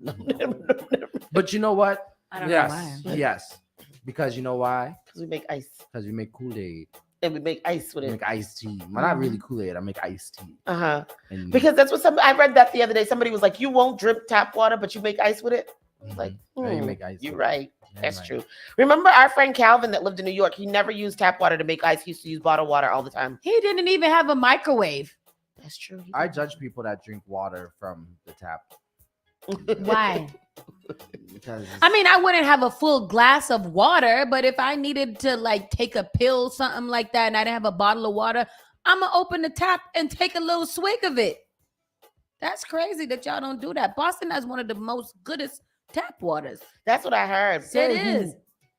But you know what? I don't know why. Yes. Because you know why? Because we make ice. Because we make Kool-Aid. And we make ice with it. We make iced tea. Well, not really Kool-Aid. I make iced tea. Because that's what I read that the other day. Somebody was like, you won't drink tap water, but you make ice with it. Like, yeah, you make ice. You're right. That's true. Remember our friend Calvin that lived in New York? He never used tap water to make ice. He used to use bottled water all the time. He didn't even have a microwave. That's true. I judge people that drink water from the tap. Why? Because I mean, I wouldn't have a full glass of water, but if I needed to like take a pill, something like that, and I didn't have a bottle of water, I'm gonna open the tap and take a little swig of it. That's crazy that y'all don't do that. Boston has one of the most goodest tap waters. That's what I heard. It is.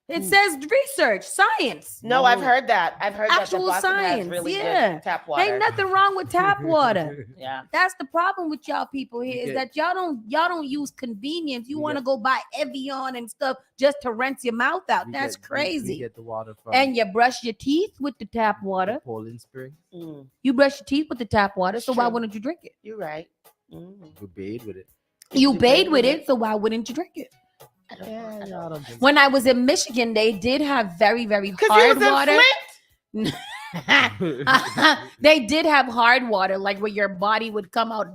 It says research, science. No, I've heard that. I've heard Actual that Boston science. has really good tap water. Ain't nothing wrong with tap water. Yeah. That's the problem with y'all people here is that y'all don't use convenience. You want to go buy Evian and stuff just to rinse your mouth out. That's crazy. We get the water from And you brush your teeth with the tap water. Poland Spring. You brush your teeth with the tap water, so why wouldn't you drink it? You're right. You bathe with it. You bathe with it, so why wouldn't you drink it? When I was in Michigan, they did have very, very hard water. They did have hard water, like where your body would come out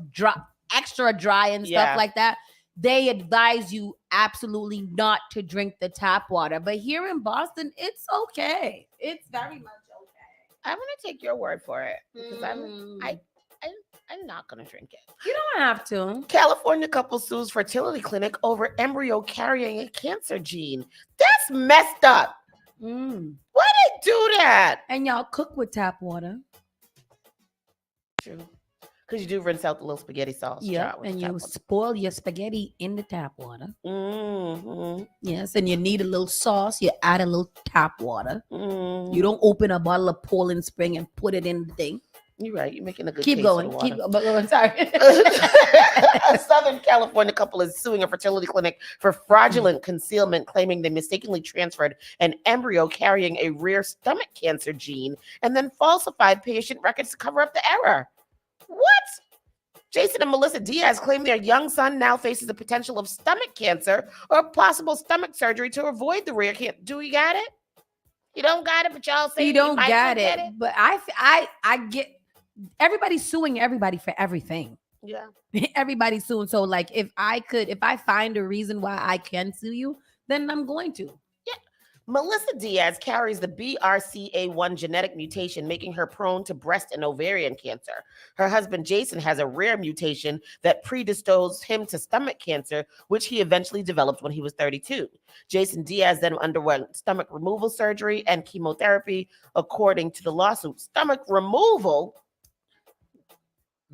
extra dry and stuff like that. They advise you absolutely not to drink the tap water. But here in Boston, it's okay. It's very much okay. I'm gonna take your word for it because I'm not gonna drink it. You don't have to. California couple sues fertility clinic over embryo carrying a cancer gene. That's messed up. Why they do that? And y'all cook with tap water. True. Because you do rinse out the little spaghetti sauce. Yeah, and you spoil your spaghetti in the tap water. Yes, and you need a little sauce. You add a little tap water. You don't open a bottle of Poland Spring and put it in the thing. You're right. You're making a good Keep case going. for the Keep water. going. Sorry. A Southern California couple is suing a fertility clinic for fraudulent concealment, claiming they mistakenly transferred an embryo carrying a rare stomach cancer gene and then falsified patient records to cover up the error. What? Jason and Melissa Diaz claim their young son now faces the potential of stomach cancer or possible stomach surgery to avoid the rare cancer. Do you got it? You don't got it, but y'all say you don't got it. But I get everybody's suing everybody for everything. Yeah. Everybody's suing. So like if I find a reason why I can sue you, then I'm going to. Yeah. Melissa Diaz carries the BRCA1 genetic mutation, making her prone to breast and ovarian cancer. Her husband, Jason, has a rare mutation that predisposed him to stomach cancer, which he eventually developed when he was 32. Jason Diaz then underwent stomach removal surgery and chemotherapy, according to the lawsuit. Stomach removal?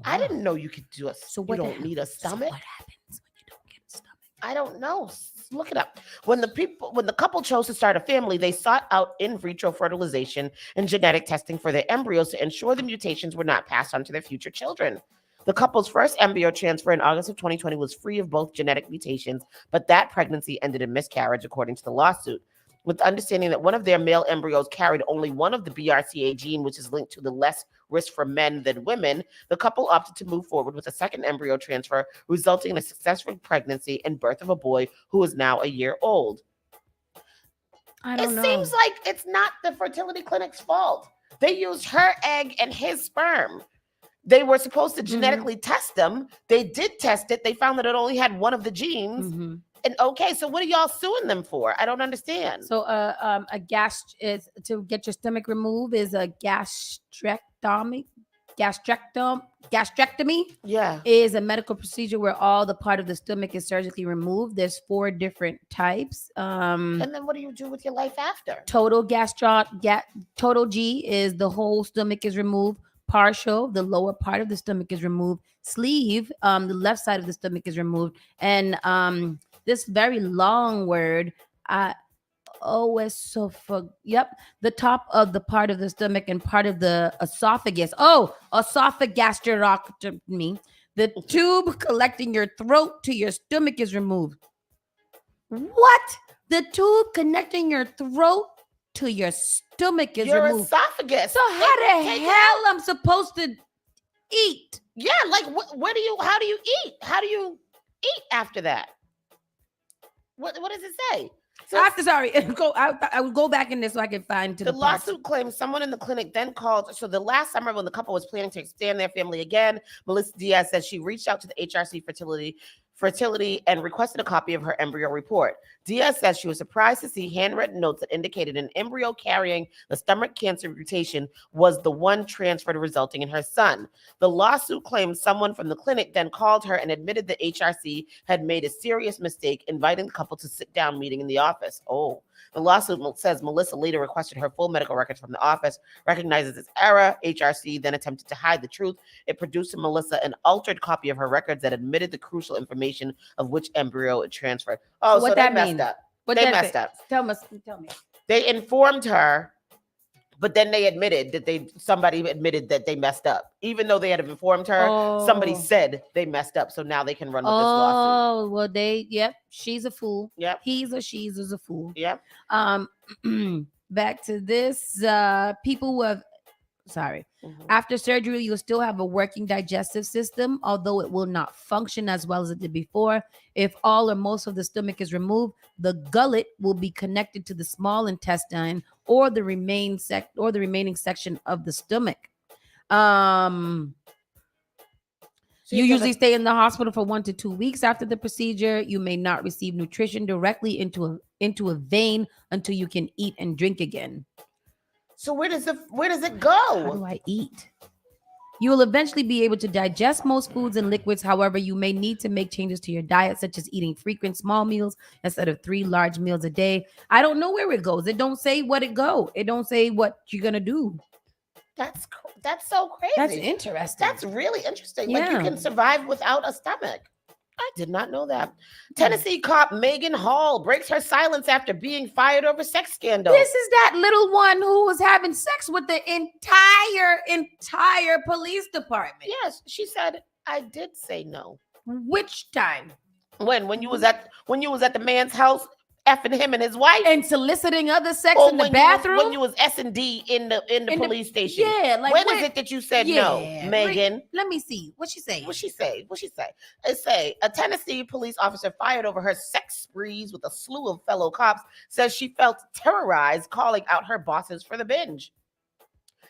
I didn't know you could do it. So you don't need a stomach? So what happens when you don't get a stomach? I don't know. Look it up. When the couple chose to start a family, they sought out in vitro fertilization and genetic testing for their embryos to ensure the mutations were not passed on to their future children. The couple's first embryo transfer in August of 2020 was free of both genetic mutations, but that pregnancy ended in miscarriage, according to the lawsuit. With the understanding that one of their male embryos carried only one of the BRCA gene, which is linked to the less risk for men than women, the couple opted to move forward with a second embryo transfer, resulting in a successful pregnancy and birth of a boy who is now a year old. It seems like it's not the fertility clinic's fault. They used her egg and his sperm. They were supposed to genetically test them. They did test it. They found that it only had one of the genes. And okay, so what are y'all suing them for? I don't understand. So a is to get your stomach removed is a gastrectomy. Gastrectomy is a medical procedure where all the part of the stomach is surgically removed. There's 4 different types. And then what do you do with your life after? Total G is the whole stomach is removed. Partial, the lower part of the stomach is removed. Sleeve, the left side of the stomach is removed. And this very long word, the top of the part of the stomach and part of the esophagus. Esophagastrotomy. The tube collecting your throat to your stomach is removed. What? The tube connecting your throat to your stomach is removed. Your esophagus. So how the hell I'm supposed to eat? Yeah, like how do you eat? How do you eat after that? What does it say? So I will go back in this so I can find the lawsuit claims someone in the clinic then called. So the last summer when the couple was planning to expand their family again, Melissa Diaz said she reached out to the HRC fertility and requested a copy of her embryo report. Diaz says she was surprised to see handwritten notes that indicated an embryo carrying the stomach cancer mutation was the one transferred, resulting in her son. The lawsuit claims someone from the clinic then called her and admitted the HRC had made a serious mistake, inviting the couple to sit down meeting in the office. The lawsuit says Melissa later requested her full medical records from the office, recognizes its error. HRC then attempted to hide the truth. It produced to Melissa an altered copy of her records that admitted the crucial information of which embryo it transferred. Oh, so they messed up. They messed up. Tell me. They informed her, but then they admitted that somebody admitted that they messed up. Even though they had informed her, somebody said they messed up. So now they can run with this lawsuit. Oh, well, she's a fool. Yep. He's or she's is a fool. Yep. Back to this. People who have, after surgery, you'll still have a working digestive system, although it will not function as well as it did before. If all or most of the stomach is removed, the gullet will be connected to the small intestine or the remaining section of the stomach. You usually stay in the hospital for 1 to 2 weeks after the procedure. You may not receive nutrition directly into a vein until you can eat and drink again. So where does it go? How do I eat? You will eventually be able to digest most foods and liquids. However, you may need to make changes to your diet, such as eating frequent small meals instead of 3 large meals a day. I don't know where it goes. It don't say what it go. It don't say what you're gonna do. That's so crazy. That's interesting. That's really interesting. Like you can survive without a stomach. I did not know that. Tennessee cop Megan Hall breaks her silence after being fired over sex scandal. This is that little one who was having sex with the entire police department. Yes, she said, I did say no. Which time? When you was at the man's house effing him and his wife and soliciting other sex in the bathroom. When you was S&D in the police station. Yeah, like when is it that you said no, Megan? Let me see. What she say? It say a Tennessee police officer fired over her sex sprees with a slew of fellow cops says she felt terrorized, calling out her bosses for the binge.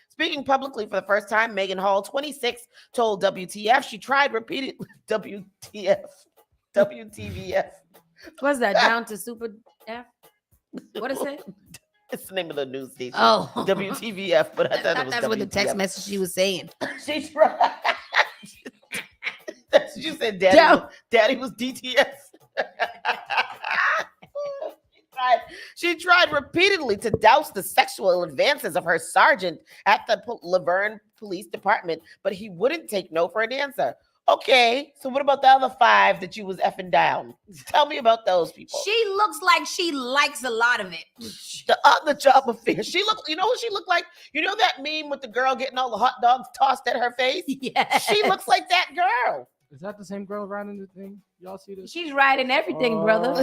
Speaking publicly for the first time, Megan Hall, 26, told WTF she tried repeatedly. WTVF. What's that? Down to Super F? What is it? It's the name of the news station. Oh, WTVF. But I thought it was that's what the text message she was saying. She tried. That's what you said. Daddy was DTS. She tried repeatedly to douse the sexual advances of her sergeant at the Laverne Police Department, but he wouldn't take no for an answer. Okay, so what about the other 5 that you was effing down? Tell me about those people. She looks like she likes a lot of it. The on-the-job affair. You know what she looked like? You know that meme with the girl getting all the hot dogs tossed at her face? Yeah. She looks like that girl. Is that the same girl riding the thing? Y'all see this? She's riding everything, brother.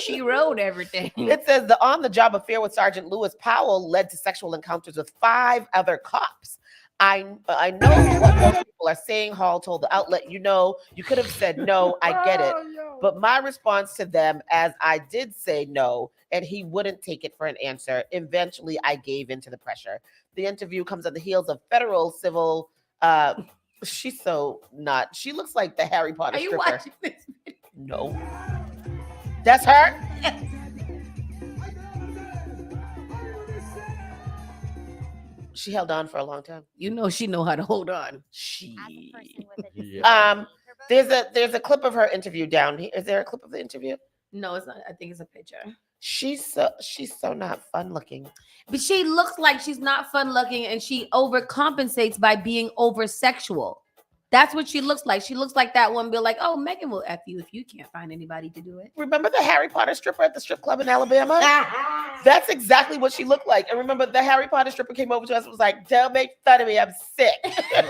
She rode everything. It says the on-the-job affair with Sergeant Lewis Powell led to sexual encounters with 5 other cops. I know what most people are saying, Hall told the outlet. You could have said no, I get it. But my response to them, as I did say no, and he wouldn't take it for an answer, eventually I gave in to the pressure. The interview comes on the heels of federal civil. She's so not. She looks like the Harry Potter stripper. Are you watching this video? No. That's her? She held on for a long time. She know how to hold on. There's a clip of her interview down here. Is there a clip of the interview? No, it's not. I think it's a picture. She's so not fun looking. But she looks like she's not fun looking, and she overcompensates by being over sexual. That's what she looks like. She looks like that one. Be like, oh, Megan will F you if you can't find anybody to do it. Remember the Harry Potter stripper at the strip club in Alabama? That's exactly what she looked like. And remember, the Harry Potter stripper came over to us and was like, don't make fun of me. I'm sick. What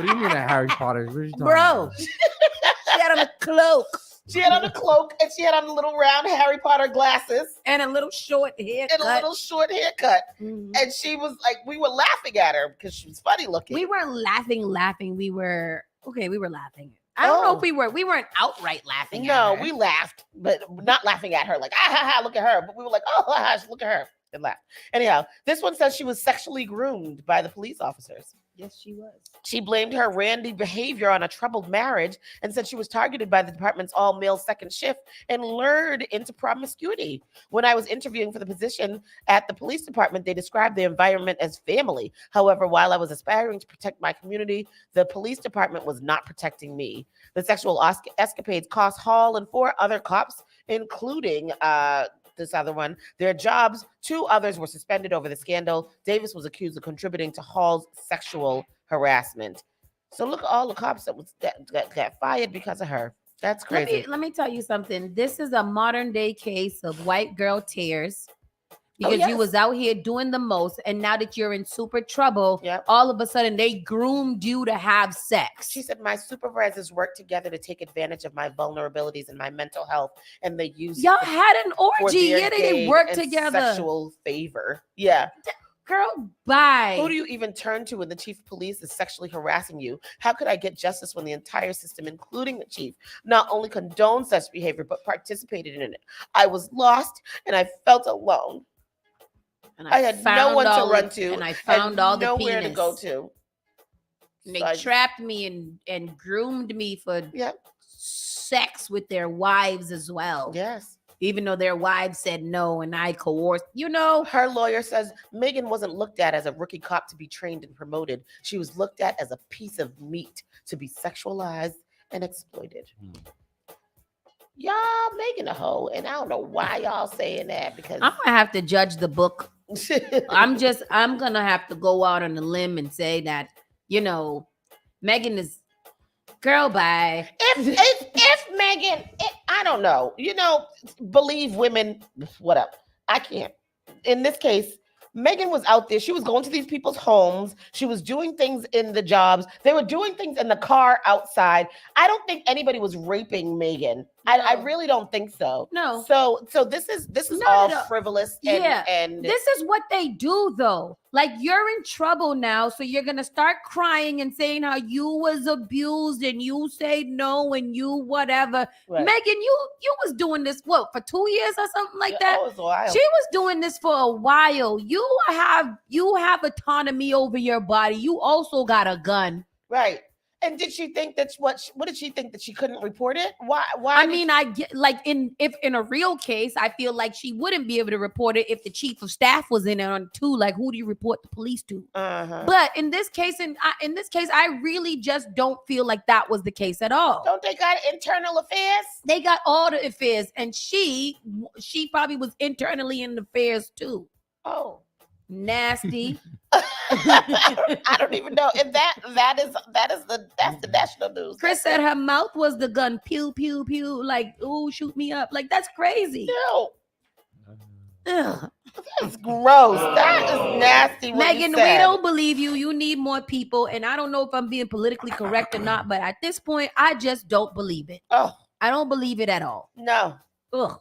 do you mean a Harry Potter? What are you talking about? She had on a cloak. She had on a cloak and she had on little round Harry Potter glasses. And a little short haircut. Mm-hmm. And she was like, we were laughing at her because she was funny looking. We weren't laughing. We were laughing. I don't know if we weren't outright laughing at her. No, we laughed, but not laughing at her like, look at her. But we were like, look at her. And laughed. Anyhow, this one says she was sexually groomed by the police officers. Yes, she was. She blamed her randy behavior on a troubled marriage and said she was targeted by the department's all-male second shift and lured into promiscuity. When I was interviewing for the position at the police department, they described the environment as family. However, while I was aspiring to protect my community, the police department was not protecting me. The sexual escapades cost Hall and 4 other cops, including this other one, their jobs. 2 others were suspended over the scandal. Davis was accused of contributing to Hall's sexual harassment. So look at all the cops that got fired because of her. That's crazy. Let me tell you something. This is a modern day case of white girl tears. Because you was out here doing the most, and now that you're in super trouble, all of a sudden they groomed you to have sex. She said, my supervisors worked together to take advantage of my vulnerabilities and my mental health, and they used y'all had an orgy. Yeah, they didn't work together. Sexual favor. Yeah. Girl, bye. Who do you even turn to when the chief of police is sexually harassing you? How could I get justice when the entire system, including the chief, not only condoned such behavior, but participated in it? I was lost and I felt alone. And I had no one to run to, and I found all the nowhere penis to go to. And they trapped me and groomed me for sex with their wives as well. Yes. Even though their wives said no and I coerced, Her lawyer says Megan wasn't looked at as a rookie cop to be trained and promoted. She was looked at as a piece of meat to be sexualized and exploited. Y'all making a hoe, and I don't know why y'all saying that, because I'm gonna have to judge the book. I'm gonna have to go out on a limb and say that, Megan is girl bye. If Megan, I don't know, believe women, whatever. I can't. In this case, Megan was out there. She was going to these people's homes. She was doing things in the jobs. They were doing things in the car outside. I don't think anybody was raping Megan. No. I really don't think so. No. So this is all frivolous. And this is what they do though. Like, you're in trouble now, so you're gonna start crying and saying how you was abused and you say no and you whatever. Right. Megan, you was doing this for 2 years or something like that. It was a while. She was doing this for a while. You have autonomy over your body. You also got a gun. Right. And did she think that's what did she think, that she couldn't report it? Why? I mean, I get, like, if in a real case, I feel like she wouldn't be able to report it if the chief of staff was in it on too. Like, who do you report the police to? But in this case, I really just don't feel like that was the case at all. Don't they got internal affairs? They got all the affairs, and she probably was internally in the affairs too. Oh. Nasty. I don't even know if that's the national news. Chris said her mouth was the gun. Pew pew pew. Like, ooh, shoot me up. Like, that's crazy. No. That's gross. That is nasty. Megan, we don't believe you. You need more people. And I don't know if I'm being politically correct or not, but at this point, I just don't believe it. Oh, I don't believe it at all. No. Ugh.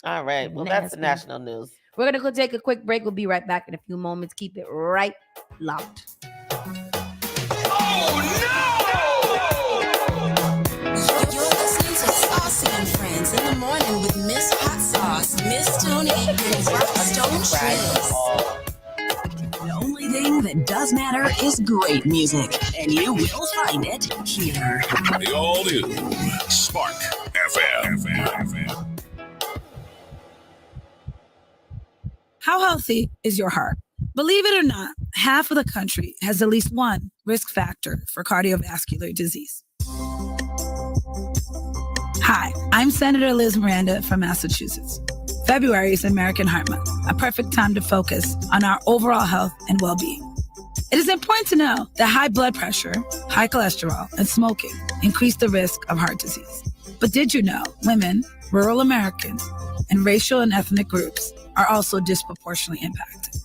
All right. Well, Nasty. that's the national news. We're going to go take a quick break. We'll be right back in a few moments. Keep it right locked. Oh, no! You're listening to Saucy and Friends in the morning with Miss Hot Sauce, Miss Tony, and Rockstone Triz. The only thing that does matter is great music, and you will find it here. The all-new Spark FM. How healthy is your heart? Believe it or not, half of the country has at least one risk factor for cardiovascular disease. Hi, I'm Senator Liz Miranda from Massachusetts. February is American Heart Month, a perfect time to focus on our overall health and well-being. It is important to know that high blood pressure, high cholesterol, and smoking increase the risk of heart disease. But did you know women, rural Americans, and racial and ethnic groups are also disproportionately impacted?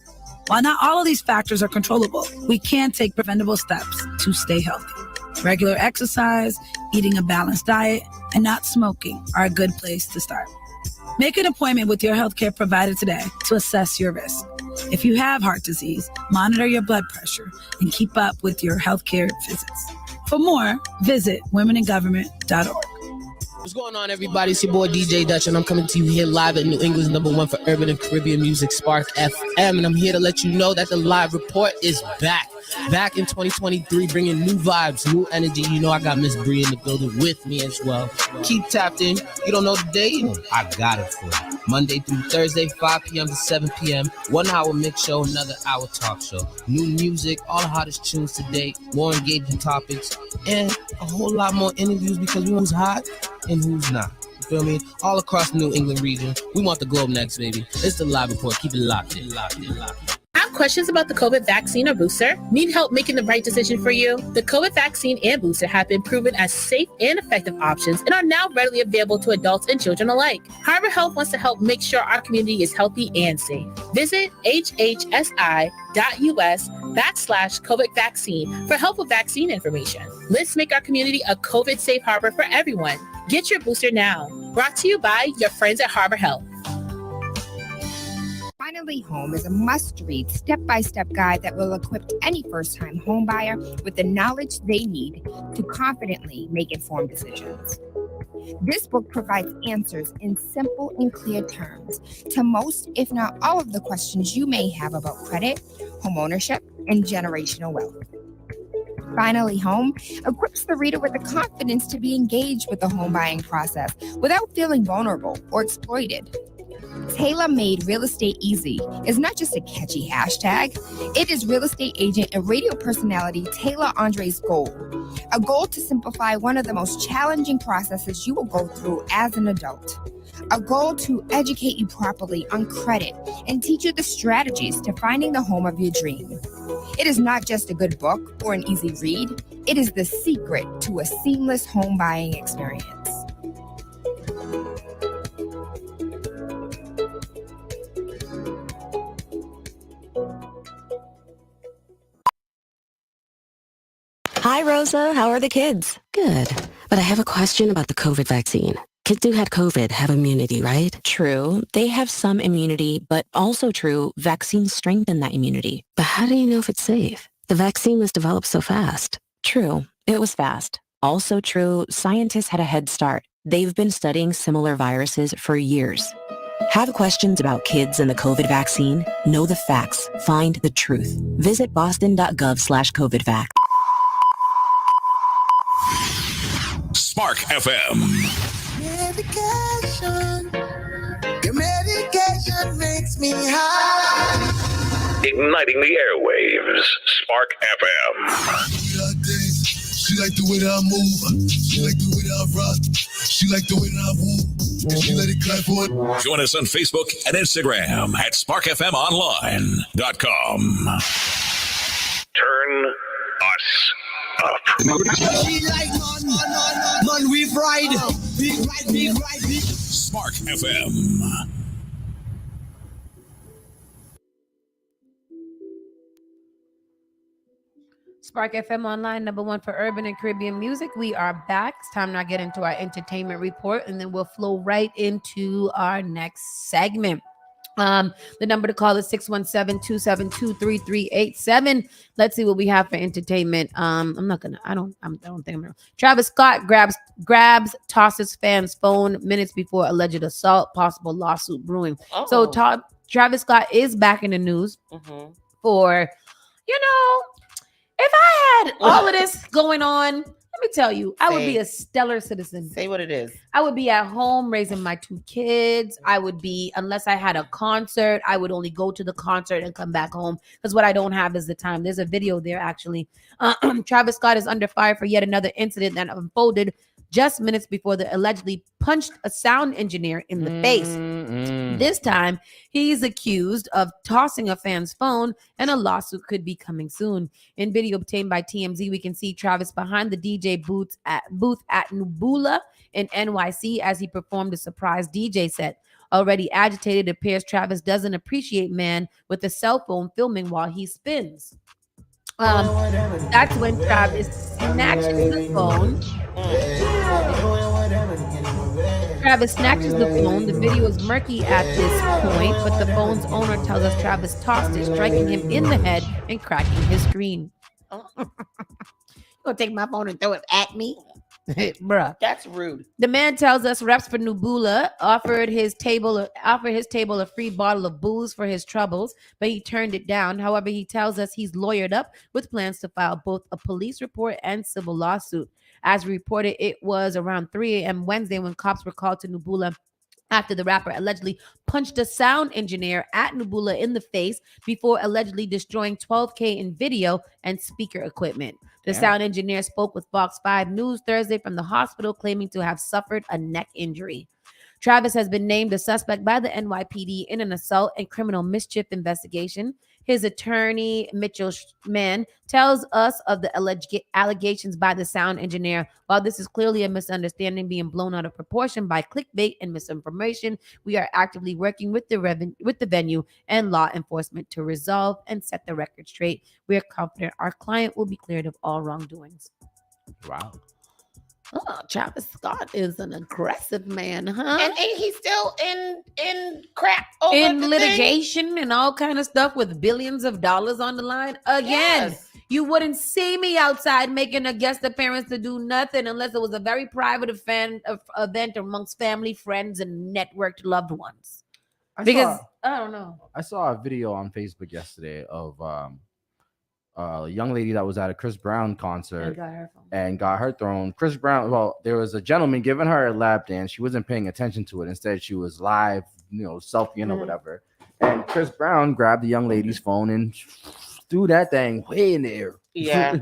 While not all of these factors are controllable, we can take preventable steps to stay healthy. Regular exercise, eating a balanced diet, and not smoking are a good place to start. Make an appointment with your healthcare provider today to assess your risk. If you have heart disease, monitor your blood pressure and keep up with your healthcare visits. For more, visit womeningovernment.org. What's going on, everybody? It's your boy DJ Dutch, and I'm coming to you here live at New England's #1 for urban and Caribbean music, Spark FM, and I'm here to let you know that the live report is back in 2023, bringing new vibes, new energy. You know I got Miss Bree in the building with me as well. Keep tapped in. You don't know the day? I got it for you. Monday through Thursday, 5 p.m. to 7 p.m. 1 hour mix show, another hour talk show. New music, all the hottest tunes to date, more engaging topics, and a whole lot more interviews, because we know who's hot and who's not. feel me? All across the New England region. We want the globe next, baby. It's the live report. Keep it locked in. Have questions about the COVID vaccine or booster? Need help making the right decision for you? The COVID vaccine and booster have been proven as safe and effective options and are now readily available to adults and children alike. Harbor Health wants to help make sure our community is healthy and safe. Visit hhsi.us/COVID vaccine for help with vaccine information. Let's make our community a COVID safe harbor for everyone. Get your booster now. Brought to you by your friends at Harbor Health. Finally Home is a must-read step-by-step guide that will equip any first-time homebuyer with the knowledge they need to confidently make informed decisions. This book provides answers in simple and clear terms to most, if not all, of the questions you may have about credit, homeownership, and generational wealth. Finally Home equips the reader with the confidence to be engaged with the home buying process without feeling vulnerable or exploited. Tailor-made Real Estate Easy is not just a catchy hashtag. It is real estate agent and radio personality Taylor Andre's goal. A goal to simplify one of the most challenging processes you will go through as an adult. A goal to educate you properly on credit and teach you the strategies to finding the home of your dream. It is not just a good book or an easy read. It is the secret to a seamless home buying experience. Hi, Rosa. How are the kids? Good. But I have a question about the COVID vaccine. Kids who had COVID have immunity, right? True. They have some immunity, but also true, vaccines strengthen that immunity. But how do you know if it's safe? The vaccine was developed so fast. True. It was fast. Also true, scientists had a head start. They've been studying similar viruses for years. Have questions about kids and the COVID vaccine? Know the facts. Find the truth. Visit boston.gov/COVIDvac. Spark FM. Medication. Your medication makes me high. Igniting the airwaves. Spark FM. She like the way that I move. She like the way that I rock. She like the way that I move. And she let it clap for it. Join us on Facebook and Instagram at sparkfmonline.com. Turn us up. She like man, we ride. Big ride. Spark FM. Spark FM Online, #1 for urban and Caribbean music. We are back. It's time now to get into our entertainment report, and then we'll flow right into our next segment. The number to call is 617-272-3387. Let's see what we have for entertainment. I don't think I'm gonna. Travis Scott grabs tosses fan's phone minutes before alleged assault, possible lawsuit brewing. Oh. So Travis Scott is back in the news for, if I had all of this going on, let me tell you, I would be a stellar citizen. Say what it is. I would be at home raising my 2 kids. I would be, unless I had a concert, I would only go to the concert and come back home, because what I don't have is the time. There's a video there, actually. Travis Scott is under fire for yet another incident that unfolded just minutes before they allegedly punched a sound engineer in the face. This time, he's accused of tossing a fan's phone, and a lawsuit could be coming soon. In video obtained by TMZ, we can see Travis behind the DJ booth at Nubula in NYC as he performed a surprise DJ set. Already agitated, it appears Travis doesn't appreciate man with a cell phone filming while he spins. That's when Travis snatches the phone. Travis snatches the phone. The video is murky at this point, but the phone's owner tells us Travis tossed it, striking him in the head and cracking his screen. You gonna take my phone and throw it at me? Bruh. That's rude. The man tells us reps for Nubula offered his table a free bottle of booze for his troubles, but he turned it down. However, he tells us he's lawyered up with plans to file both a police report and civil lawsuit. As reported, it was around 3 a.m. Wednesday when cops were called to Nubula after the rapper allegedly punched a sound engineer at Nubula in the face before allegedly destroying $12K in video and speaker equipment. The sound engineer spoke with Fox 5 News Thursday from the hospital, claiming to have suffered a neck injury. Travis has been named a suspect by the NYPD in an assault and criminal mischief investigation. His attorney, Mitchell Mann, tells us of the allegations by the sound engineer. While this is clearly a misunderstanding being blown out of proportion by clickbait and misinformation, we are actively working with the venue and law enforcement to resolve and set the record straight. We are confident our client will be cleared of all wrongdoings. Wow. Oh, Travis Scott is an aggressive man, huh? And ain't he still in crap over in the litigation thing? and all kind of stuff with billions of dollars on the line? Again, Yes. you wouldn't see me outside making a guest appearance to do nothing unless it was a very private event amongst family, friends, and networked loved ones. I don't know. I saw a video on Facebook yesterday of a young lady that was at a Chris Brown concert and got her thrown. Chris Brown, well, there was a gentleman giving her a lap dance. She wasn't paying attention to it. Instead, she was live, selfieing or whatever. And Chris Brown grabbed the young lady's phone and threw that thing way in the air. Yeah.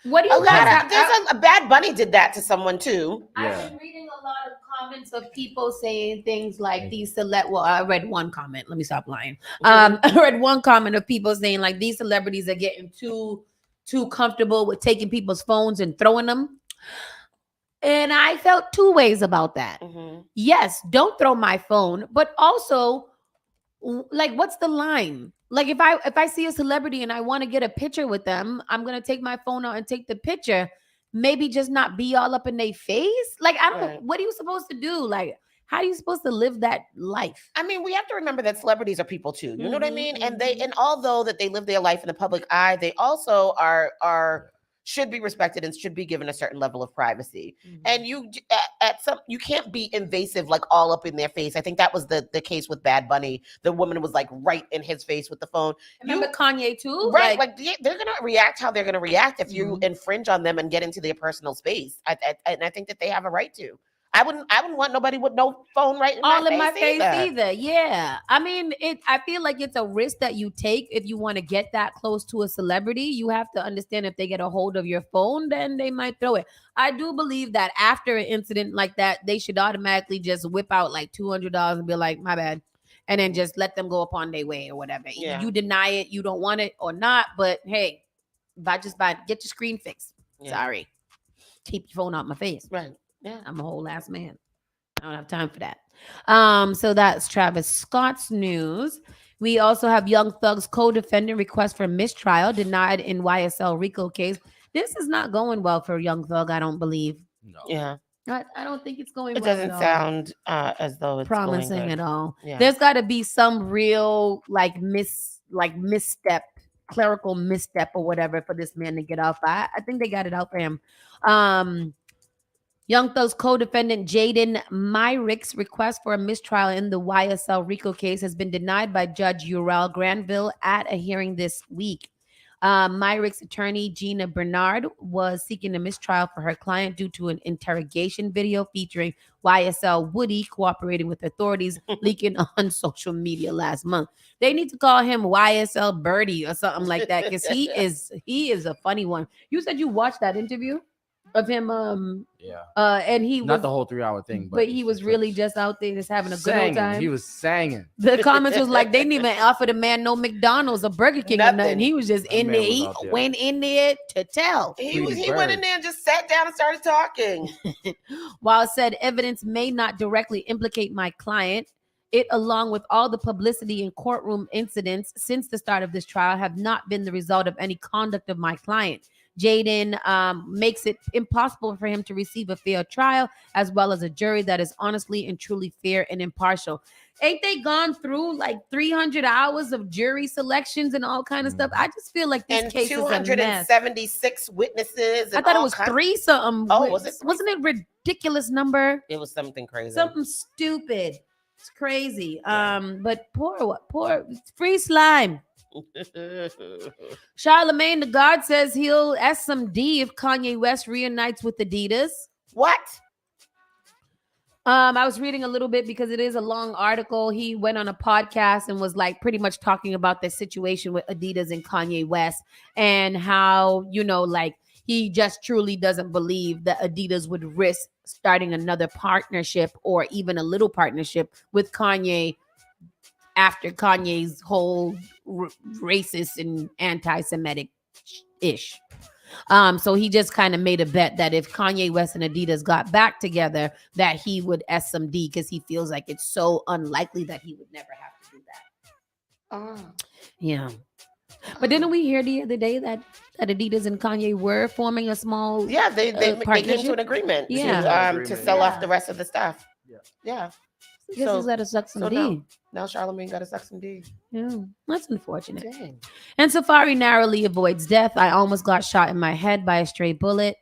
What do you guys There's a Bad Bunny did that to someone too. I've been reading a lot of comments of people saying things like these well, I read one comment. Let me stop lying. I read one comment of people saying like these celebrities are getting too comfortable with taking people's phones and throwing them. And I felt two ways about that. Yes, don't throw my phone, but also like what's the line? Like if I see a celebrity and I want to get a picture with them, I'm gonna take my phone out and take the picture. Maybe just not be all up in their face. Like I don't. What are you supposed to do? Like how are you supposed to live that life? I mean, we have to remember that celebrities are people too. You know what I mean? And although that they live their life in the public eye, they also are should be respected and should be given a certain level of privacy. And you can't be invasive like all up in their face. I think that was the case with Bad Bunny. The woman was like right in his face with the phone. Remember Kanye too? Right. Like they're gonna react how they're gonna react if you infringe on them and get into their personal space. And I think that they have a right to. I wouldn't want nobody with no phone right in my face either. Yeah. I mean, I feel like it's a risk that you take if you want to get that close to a celebrity. You have to understand if they get a hold of your phone, then they might throw it. I do believe that after an incident like that, they should automatically just whip out like $200 and be like, my bad. And then just let them go upon their way or whatever. Yeah. You deny it, you don't want it or not. But hey, get your screen fixed. Yeah. Sorry. Keep your phone out my face. Right. Yeah, I'm a whole ass man. I don't have time for that. So that's Travis Scott's news. We also have Young Thug's co-defendant request for mistrial denied in YSL RICO case. This is not going well for Young Thug, I don't believe. No. Yeah. I don't think it's going well. It doesn't sound as though it's promising going at all. Yeah. There's got to be some real misstep, clerical misstep or whatever for this man to get off. I think they got it out for him. Young Thug's co-defendant Jaden Myrick's request for a mistrial in the YSL RICO case has been denied by Judge Urel Granville at a hearing this week. Myrick's attorney, Gina Bernard, was seeking a mistrial for her client due to an interrogation video featuring YSL Woody cooperating with authorities leaking on social media last month. They need to call him YSL Birdie or something like that because he is a funny one. You said you watched that interview of him, and he not the whole 3-hour thing, but he was really just out there just having a good old time. He was singing. The comments was like they didn't even offer the man no McDonald's or Burger King or nothing. He was just in there. He went in there to tell. He went in there and just sat down and started talking. While said evidence may not directly implicate my client, it, along with all the publicity and courtroom incidents since the start of this trial, have not been the result of any conduct of my client. Jaden makes it impossible for him to receive a fair trial as well as a jury that is honestly and truly fair and impartial. Ain't they gone through like 300 hours of jury selections and all kind of stuff? I just feel like this case is a mess. 276 witnesses. I thought it was 3 something. Oh, was it? Wasn't it ridiculous number? It was something crazy. Something stupid. It's crazy. But poor free slime. Charlemagne the God says he'll SMD if Kanye West reunites with Adidas. What? I was reading a little bit because it is a long article. He went on a podcast and was like pretty much talking about the situation with Adidas and Kanye West and how, like he just truly doesn't believe that Adidas would risk starting another partnership or even a little partnership with Kanye after Kanye's whole racist and anti-Semitic ish. So he just kind of made a bet that if Kanye West and Adidas got back together, that he would S some D because he feels like it's so unlikely that he would never have to do that. Yeah. But didn't we hear the other day that Adidas and Kanye were forming a small they came to an agreement to sell off the rest of the stuff. Yeah. I guess he's got to suck some D. Now Charlamagne got to suck some D. Yeah, that's unfortunate. Dang. And Safari narrowly avoids death. I almost got shot in my head by a stray bullet.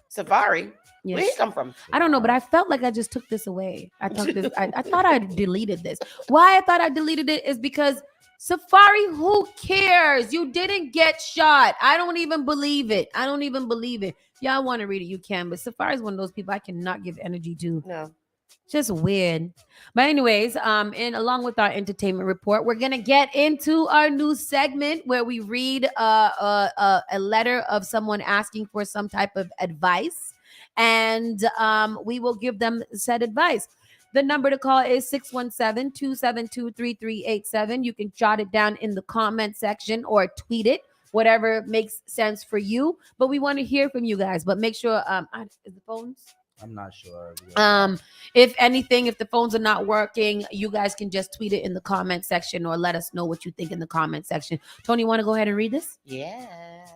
Safari? Yes. Where he come from? I don't know, but I felt like I just took this away. I thought I deleted this. Why I thought I deleted it is because Safari, who cares? You didn't get shot. I don't even believe it. Y'all want to read it, you can. But Safari's one of those people I cannot give energy to. No. Just weird. But anyways, and along with our entertainment report, we're gonna get into our new segment where we read a letter of someone asking for some type of advice, and we will give them said advice. The number to call is 617-272-3387. You can jot it down in the comment section or tweet it, whatever makes sense for you. But we want to hear from you guys. But make sure is the phones? I'm not sure. If anything, if the phones are not working, you guys can just tweet it in the comment section or let us know what you think in the comment section. Tony, you want to go ahead and read this? Yes.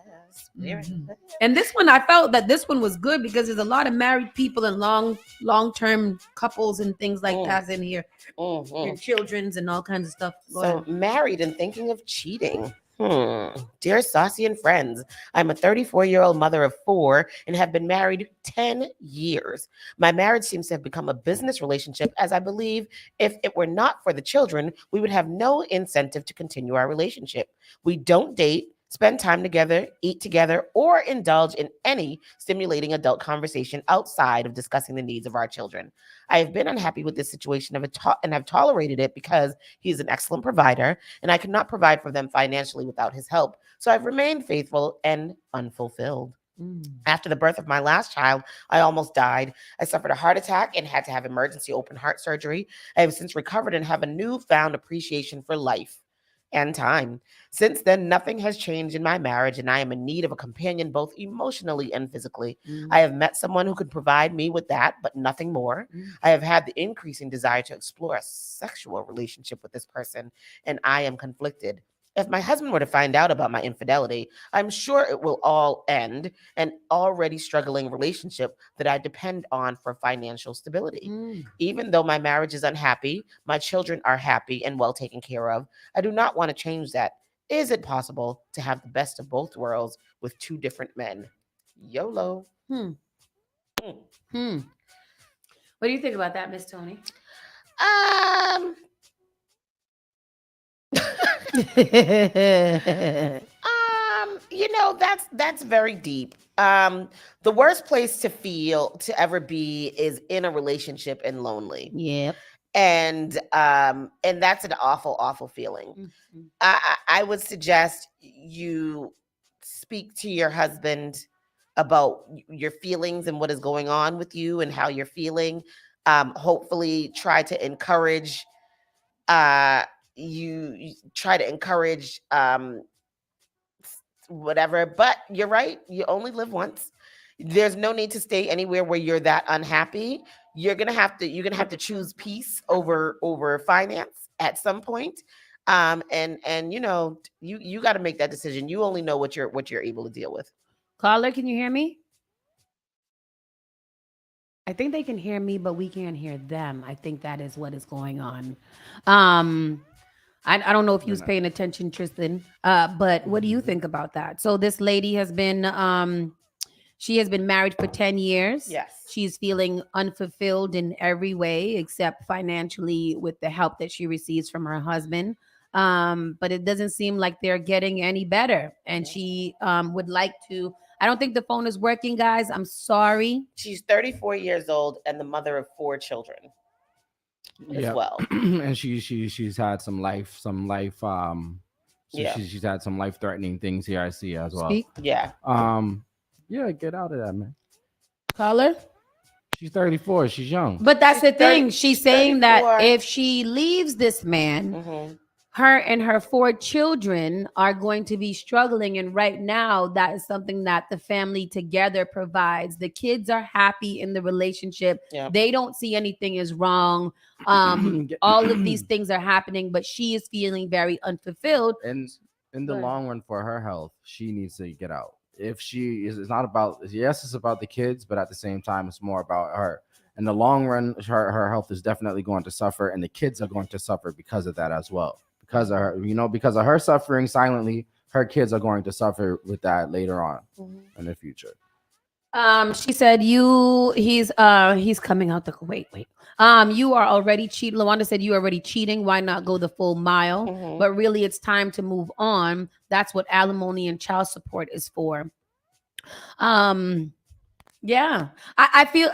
Mm-hmm. And this one, I felt that this one was good because there's a lot of married people and long-term couples and things like that in here. And children's and all kinds of stuff. So married and thinking of cheating. Dear Saucy and friends, I'm a 34-year-old mother of 4 and have been married 10 years. My marriage seems to have become a business relationship, as I believe if it were not for the children, we would have no incentive to continue our relationship. We don't date, spend time together, eat together, or indulge in any stimulating adult conversation outside of discussing the needs of our children. I have been unhappy with this situation and have tolerated it because he is an excellent provider, and I could not provide for them financially without his help. So I've remained faithful and unfulfilled. After the birth of my last child, I almost died. I suffered a heart attack and had to have emergency open heart surgery. I have since recovered and have a newfound appreciation for life and time. Since then, nothing has changed in my marriage, and I am in need of a companion both emotionally and physically. I have met someone who could provide me with that, but nothing more. I have had the increasing desire to explore a sexual relationship with this person, and I am conflicted. If my husband were to find out about my infidelity, I'm sure it will all end an already struggling relationship that I depend on for financial stability. Even though my marriage is unhappy, my children are happy and well taken care of. I do not want to change that. Is it possible to have the best of both worlds with 2 different men? YOLO. What do you think about that, Miss Tony? That's very deep. The worst place to ever be is in a relationship and lonely. Yep. And that's an awful feeling. I would suggest you speak to your husband about your feelings and what is going on with you and how you're feeling. Hopefully try to encourage whatever, but you're right. You only live once. There's no need to stay anywhere where you're that unhappy. You're gonna have to choose peace over finance at some point. And you got to make that decision. You only know what you're able to deal with. Caller, can you hear me? I think they can hear me, but we can't hear them. I think that is what is going on. I don't know if he was paying attention, Tristan, but what do you think about that? So this lady has been, she has been married for 10 years. Yes. She's feeling unfulfilled in every way except financially with the help that she receives from her husband. But it doesn't seem like they're getting any better. And she would like to, I don't think the phone is working, guys. I'm sorry. She's 34 years old and the mother of 4 children as well. And she's had some life she's had some life-threatening things here, I see as well. Yeah. Yeah, get out of that, man. Call her. She's 34. She's young. But that's the thing. She's saying 34. That if she leaves this man, her and her 4 children are going to be struggling. And right now, that is something that the family together provides. The kids are happy in the relationship. Yep. They don't see anything is wrong. All of these things are happening, but she is feeling very unfulfilled. And in the long run, for her health, she needs to get out. If she is, it's not about, yes, it's about the kids, but at the same time, it's more about her. In the long run, her health is definitely going to suffer, and the kids are going to suffer because of that as well. Because of her, because of her suffering silently, her kids are going to suffer with that later on in the future. She said, he's coming out the wait. You are already cheating. Lawanda said, you are already cheating. Why not go the full mile? But really, it's time to move on. That's what alimony and child support is for. Yeah, I feel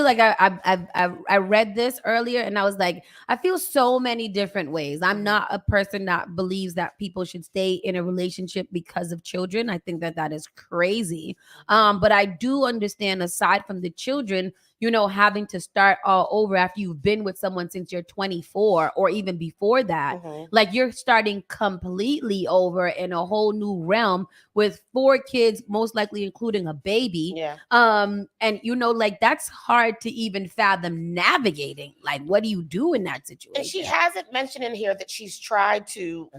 like I read this earlier and I was like, I feel so many different ways. I'm not a person that believes that people should stay in a relationship because of children. I think that is crazy. But I do understand, aside from the children, having to start all over after you've been with someone since you're 24 or even before that, like you're starting completely over in a whole new realm with 4 kids, most likely including a baby. Yeah. And like that's hard to even fathom navigating. Like, what do you do in that situation? And she hasn't mentioned in here that she's tried to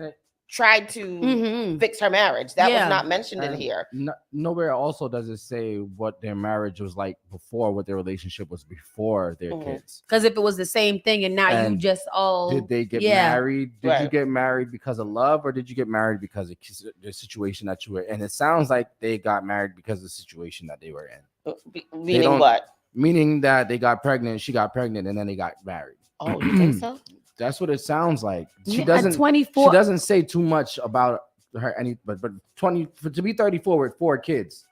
fix her marriage. That was not mentioned in here. Nowhere also does it say what their marriage was like before, what their relationship was before their kids. Because if it was the same thing and now you just all... Did they get married? Did you get married because of love, or did you get married because of the situation that you were in? And it sounds like they got married because of the situation that they were in. Meaning what? Meaning that they got pregnant, she got pregnant, and then they got married. Oh, you think so? That's what it sounds like. She doesn't. 24. She doesn't say too much about her. But 20 to be 34 with 4 kids.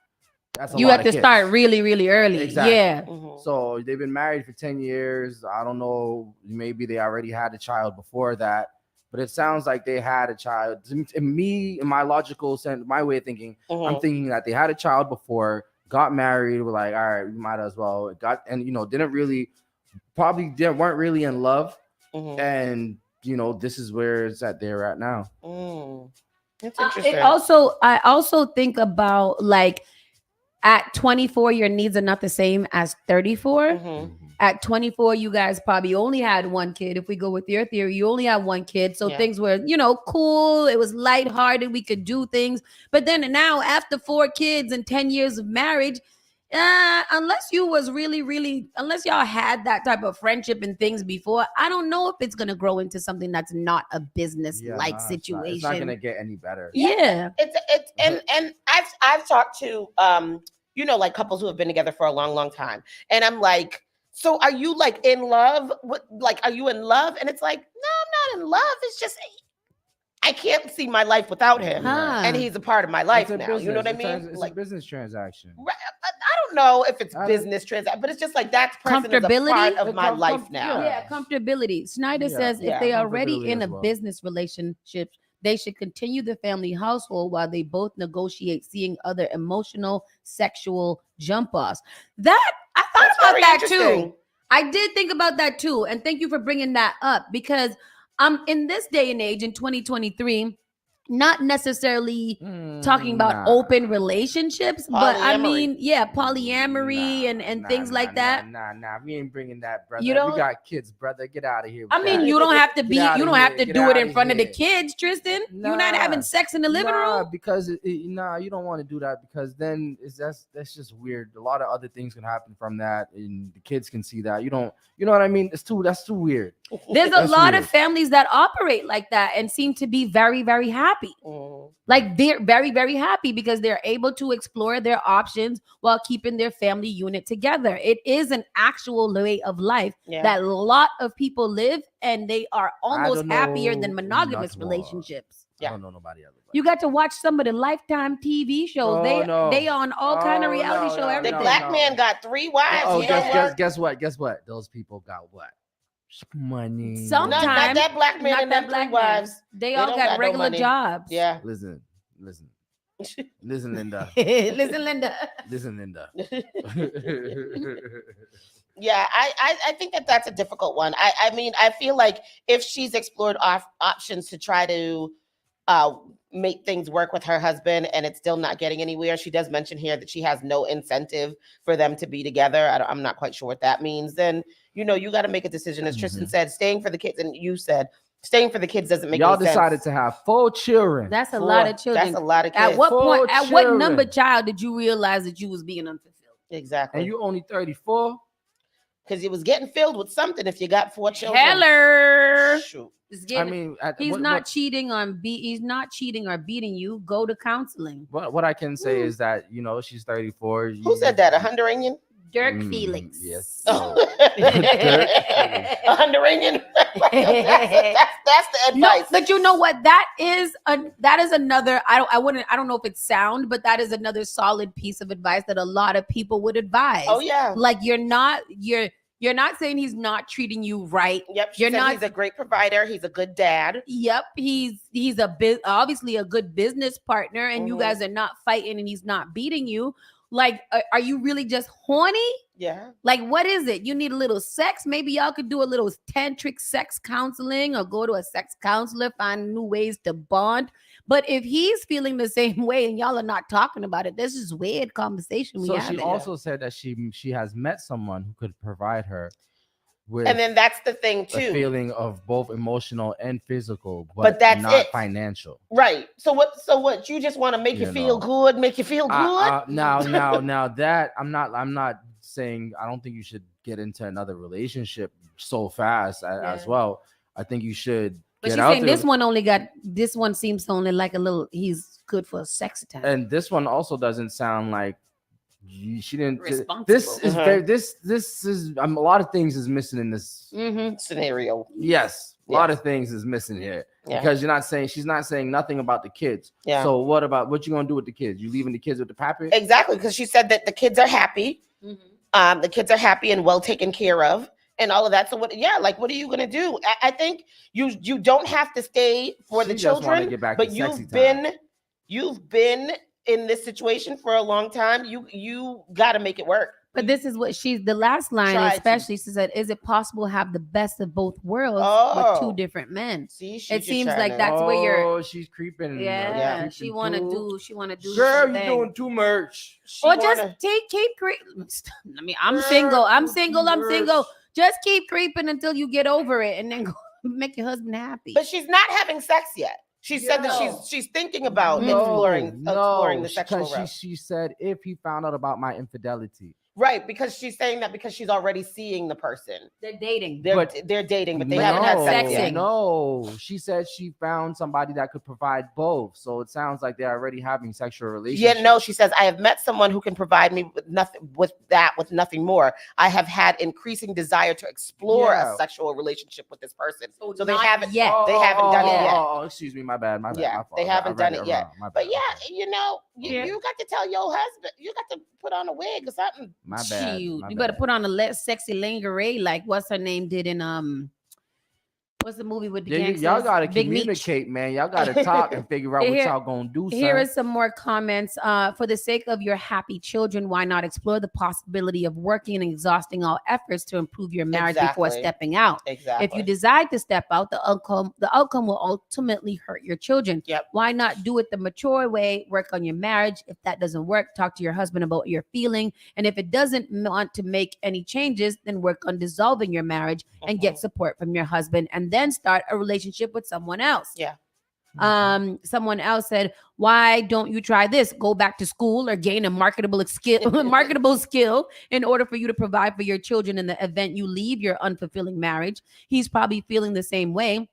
That's a you lot have to kids. Start really, really early. Exactly. Yeah. So they've been married for 10 years. I don't know. Maybe they already had a child before that. But it sounds like they had a child. In my logical sense, my way of thinking, I'm thinking that they had a child before, got married. We're like, all right, we might as well. Weren't really in love. And this is where they're at now. That's interesting. I also think about, like, at 24 your needs are not the same as 34. At 24 you guys probably only had 1 kid. If we go with your theory, you only had 1 kid, so things were cool, it was lighthearted, we could do things. But then now, after 4 kids and 10 years of marriage, unless you was really, unless y'all had that type of friendship and things before, I don't know if it's gonna grow into something that's not a business situation. It's not gonna get any better. Yeah. It's and I've talked to like couples who have been together for a long time, and I'm like, so are you like in love? Are you in love? And it's like, no, I'm not in love. It's just I can't see my life without him, and he's a part of my life now. Business. You know what I mean? It's like a business transaction. Right. I don't know if it's business transaction, but it's just like that person is a part of my life now. Yeah, comfortability. Snyder says if they are already in a business relationship, they should continue the family household while they both negotiate seeing other emotional, sexual jump-offs. That I thought about that too. I did think about that too, and thank you for bringing that up, because in this day and age, in 2023, not necessarily talking about open relationships, but I mean, polyamory and things like that. Nah, we ain't bringing that, brother. You don't? We got kids, brother. Get out of here. I mean, you don't have to be. You don't have to do it in front of the kids, Tristan. You're not having sex in the living room. Because you don't want to do that, because then that's just weird. A lot of other things can happen from that, and the kids can see that. You know what I mean? That's too weird. There's a lot of families that operate like that and seem to be very, very happy. Like, they're very, very happy because they're able to explore their options while keeping their family unit together. It is an actual way of life that a lot of people live, and they are almost happier than monogamous relationships. I don't know nobody else. You got to watch some of the Lifetime TV shows. They on all kind of reality show. Everything. The black man got 3 wives. Guess what? Those people got what? Money. Sometimes not that black man and that 3 wives. They all got regular jobs. Yeah. Listen. Listen, Linda. Listen, Linda. Listen, Linda. Yeah, I think that's a difficult one. I mean, I feel like if she's explored options to try to make things work with her husband and it's still not getting anywhere, she does mention here that she has no incentive for them to be together. I'm not quite sure what that means. Then, you got to make a decision. As Tristan said, staying for the kids, and you said staying for the kids doesn't make any sense. Y'all decided to have 4 children. That's a lot of children. That's a lot of kids. At what point, at what children. number child did you realize that you was being unfulfilled? Exactly. And you only 34? Because it was getting filled with something if you got 4 children. Heller. Shoot. He's not cheating or beating you. Go to counseling. What I can say is that, she's 34. Who said that? A Honduran? Dirk Felix. Yes. A Honduran? that's the advice. No, but you know what? That is another. I don't know if it's sound, but that is another solid piece of advice that a lot of people would advise. Oh yeah. Like you're not saying he's not treating you right. Yep. He's a great provider. He's a good dad. Yep. He's obviously a good business partner, and you guys are not fighting, and he's not beating you. Like, are you really just horny? Yeah. Like, what is it? You need a little sex? Maybe y'all could do a little tantric sex counseling or go to a sex counselor, find new ways to bond. But if he's feeling the same way and y'all are not talking about it, this is weird conversation. So she also said that she has met someone who could provide her with, and then that's the thing too, the feeling of both emotional and physical, but that's not financial. Right. So what you just want to make you feel good, make you feel good? Now that I'm not saying I don't think you should get into another relationship so fast as well. I think you should. But she's saying this one seems only like a little. He's good for a sexy time. And this one also doesn't sound like she didn't. Responsible. This is this is a lot of things is missing in this scenario. Yes, a lot of things is missing here because she's not saying nothing about the kids. Yeah. So what you gonna do with the kids? You leaving the kids with the pappy? Exactly, because she said that the kids are happy. The kids are happy and well taken care of. And all of that. So what are you gonna do? I think you don't have to stay for the children, but you've been in this situation for a long time. You got to make it work. But this is what the last line, especially, she said, "Is it possible to have the best of both worlds with 2 different men?" See, it seems like that's where you're. Oh, she's creeping. Yeah, she wanna do. Girl, you're doing too much. Just keep creeping. I mean, I'm single. Just keep creeping until you get over it, and then go make your husband happy. But she's not having sex yet. She said that she's thinking about exploring the sexual realm. She said if he found out about my infidelity. Right, because she's saying that because she's already seeing the person. They're dating. They're dating, but they haven't had sex yet. No, she said she found somebody that could provide both. So it sounds like they're already having sexual relations. Yeah, no, she says, I have met someone who can provide me with nothing more. I have had increasing desire to explore a sexual relationship with this person. So they haven't yet. They haven't done it yet. Oh, excuse me, my bad. Yeah, they haven't done it yet. But you got to tell your husband, you got to put on a wig or something. My bad. You better put on a sexy lingerie, like what's her name did in what's the movie with the gangsters? Y'all gotta Big communicate, man. Y'all gotta talk and figure out what y'all gonna do. Here is some more comments. For the sake of your happy children, why not explore the possibility of working and exhausting all efforts to improve your marriage before stepping out? Exactly. If you decide to step out, the outcome will ultimately hurt your children. Yep. Why not do it the mature way? Work on your marriage. If that doesn't work, talk to your husband about your feeling. And if it doesn't want to make any changes, then work on dissolving your marriage and get support from your husband, and then start a relationship with someone else. Yeah. Someone else said, why don't you try this? Go back to school or gain a marketable skill in order for you to provide for your children in the event you leave your unfulfilling marriage. He's probably feeling the same way.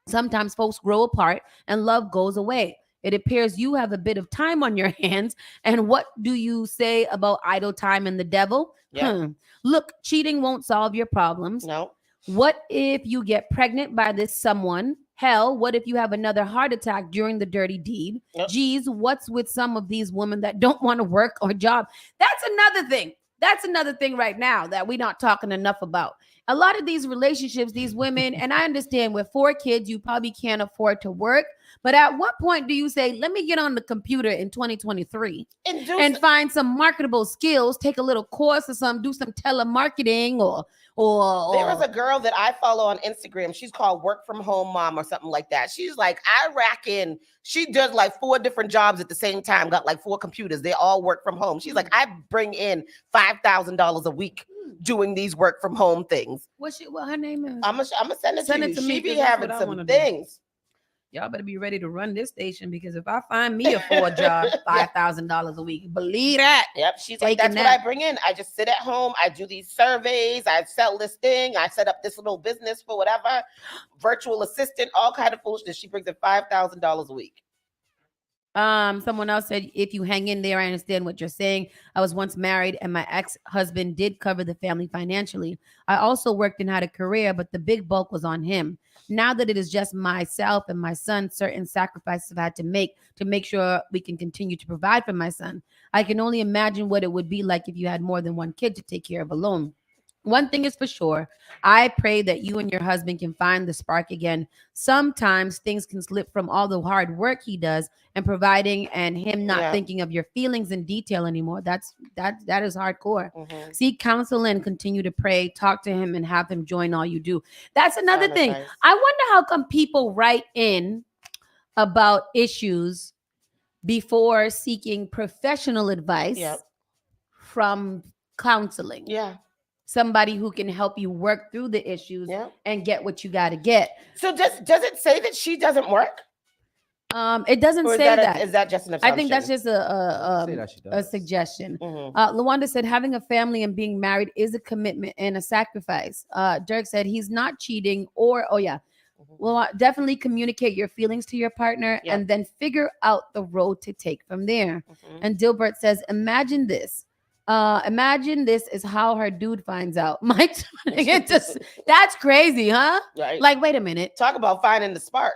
Sometimes folks grow apart and love goes away. It appears you have a bit of time on your hands. And what do you say about idle time and the devil? Yeah. Look, cheating won't solve your problems. No. What if you get pregnant by this someone? Hell, what if you have another heart attack during the dirty deed? Yep. Geez, what's with some of these women that don't want to work or job? That's another thing. That's another thing right now that we're not talking enough about. A lot of these relationships, these women, and I understand with 4 kids, you probably can't afford to work. But at what point do you say, let me get on the computer in 2023 and find some marketable skills, take a little course or something, do some telemarketing or there was a girl that I follow on Instagram. She's called Work From Home Mom or something like that. She's like, I rack in. She does like 4 different jobs at the same time, got like 4 computers. They all work from home. She's like, I bring in $5,000 a week doing these work from home things. What her name is? I'm gonna send it to you. She be having some things. Y'all better be ready to run this station, because if I find me a 4 job, $5,000 a week, believe that. Yep, she's like, that's what I bring in. I just sit at home. I do these surveys. I sell this thing. I set up this little business for whatever, virtual assistant, all kind of foolishness. She brings in $5,000 a week. Someone else said, if you hang in there, I understand what you're saying. I was once married and my ex-husband did cover the family financially. I also worked and had a career, but the big bulk was on him. Now that it is just myself and my son, certain sacrifices I've had to make sure we can continue to provide for my son. I can only imagine what it would be like if you had more than 1 kid to take care of alone. One thing is for sure, I pray that you and your husband can find the spark again. Sometimes things can slip from all the hard work he does and providing, and him not thinking of your feelings in detail anymore. That is hardcore. Mm-hmm. Seek counsel and continue to pray. Talk to him and have him join all you do. That's another thing. Nice. I wonder how come people write in about issues before seeking professional advice from counseling. Yeah. Somebody who can help you work through the issues and get what you got to get. So does it say that she doesn't work? It doesn't say that. Is that just an assumption? I think that's just a suggestion. Mm-hmm. Lawanda said, having a family and being married is a commitment and a sacrifice. Dirk said he's not cheating Well, definitely communicate your feelings to your partner and then figure out the road to take from there. Mm-hmm. And Dilbert says, imagine this is how her dude finds out. That's crazy, huh? Right. Like, wait a minute. Talk about finding the spark.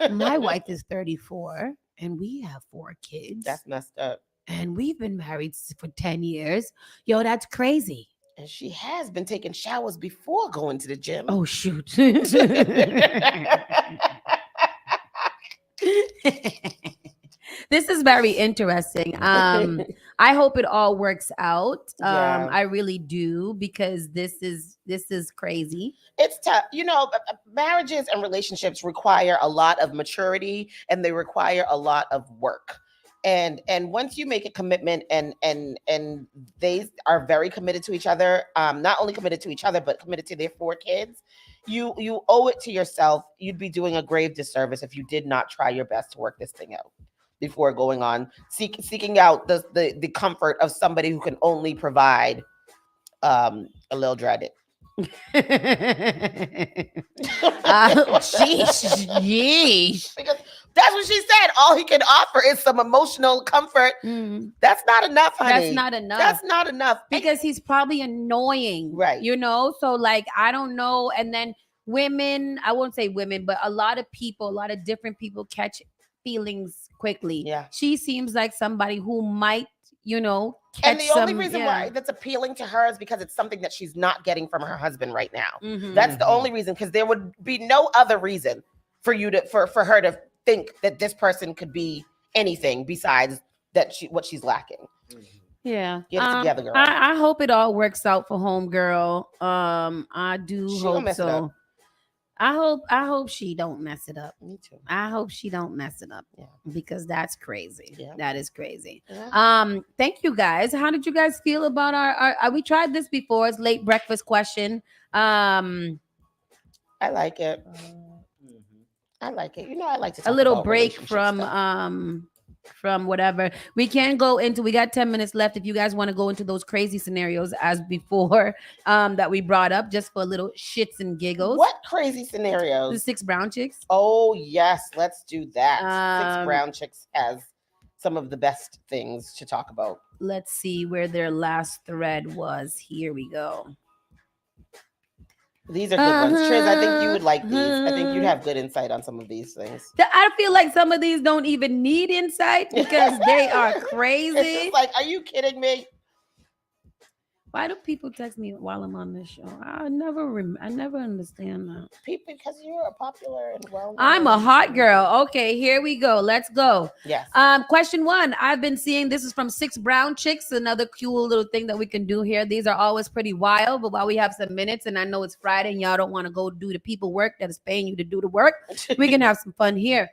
My wife is 34 and we have 4 kids. That's messed up. And we've been married for 10 years. Yo, that's crazy. And she has been taking showers before going to the gym. Oh, shoot. This is very interesting. I hope it all works out. I really do, because this is crazy. It's tough. You know, marriages and relationships require a lot of maturity and they require a lot of work. And once you make a commitment and they are very committed to each other, not only committed to each other, but committed to their 4 kids, you owe it to yourself. You'd be doing a grave disservice if you did not try your best to work this thing out before going on, seeking out the comfort of somebody who can only provide a little dreaded. Sheesh. Because that's what she said. All he can offer is some emotional comfort. That's not enough, honey. That's not enough. That's not enough. Because he's probably annoying. Right. You know? So like, I don't know. And then women, I won't say women, but a lot of different people catch feelings quickly. Yeah. She seems like somebody who might, catch and the only reason why that's appealing to her is because it's something that she's not getting from her husband right now. Mm-hmm. That's the only reason, because there would be no other reason for you to for her to think that this person could be anything besides what she's lacking. Yeah. Get it together, girl. I hope it all works out for homegirl. I do hope so. I hope she don't mess it up. Me too. I hope she don't mess it up. Yeah. Because that's crazy. Yeah. That is crazy. Yeah. Thank you guys. How did you guys feel about our we tried this before. It's late breakfast question. I like it. I like it. You know, I like to talk a little about break from whatever. We can go into, we got 10 minutes left if you guys want to go into those crazy scenarios as before that we brought up, just for a little shits and giggles. What crazy scenarios? The 6 brown chicks. Oh yes, let's do that. 6 brown chicks has some of the best things to talk about. Let's see where their last thread was. Here we go. These are good ones. Triz, I think you would like these. I think you'd have good insight on some of these things. I feel like some of these don't even need insight because they are crazy. It's just like, are you kidding me? Why do people text me while I'm on this show? I never understand that. People, because you're a popular and well. I'm a hot girl. Okay, here we go. Let's go. Yes. Question 1. I've been seeing, this is from 6 Brown Chicks, another cool little thing that we can do here. These are always pretty wild, but while we have some minutes and I know it's Friday and y'all don't want to go do the people work that is paying you to do the work, we can have some fun here.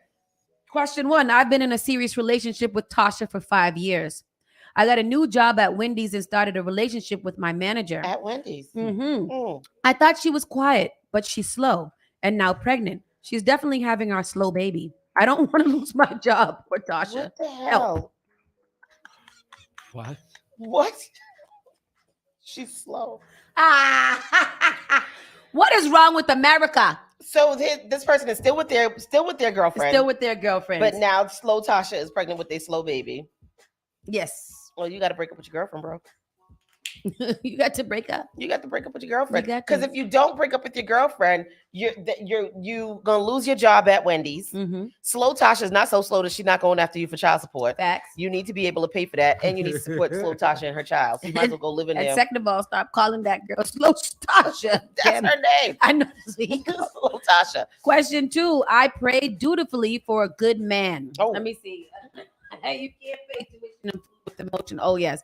Question 1. I've been in a serious relationship with Tasha for 5 years. I got a new job at Wendy's and started a relationship with my manager. At Wendy's. I thought she was quiet, but she's slow and now pregnant. She's definitely having our slow baby. I don't want to lose my job for Tasha. What the hell? Help. What? She's slow. What is wrong with America? So this person is still with their girlfriend. Still with their girlfriend. But now slow Tasha is pregnant with their slow baby. Yes. Well, you got to break up with your girlfriend, bro. You got to break up. You got to break up with your girlfriend. Because if you don't break up with your girlfriend, you're gonna lose your job at Wendy's. Slow Tasha's not so slow that she's not going after you for child support. Facts. You need to be able to pay for that, and you need to support slow Tasha and her child. So you might as well go live in there. And second of all, stop calling that girl Slow Tasha. That's her name. I know. Slow Tasha. Question 2. I prayed dutifully for a good man. Oh. Let me see. You can't pay tuition with emotion. Oh, yes.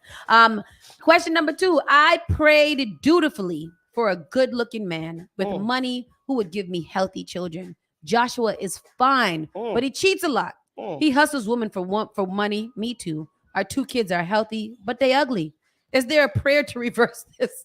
Question number 2. I prayed dutifully for a good-looking man with money who would give me healthy children. Joshua is fine, but he cheats a lot. He hustles women for money. Me too. Our 2 kids are healthy, but they ugly. Is there a prayer to reverse this?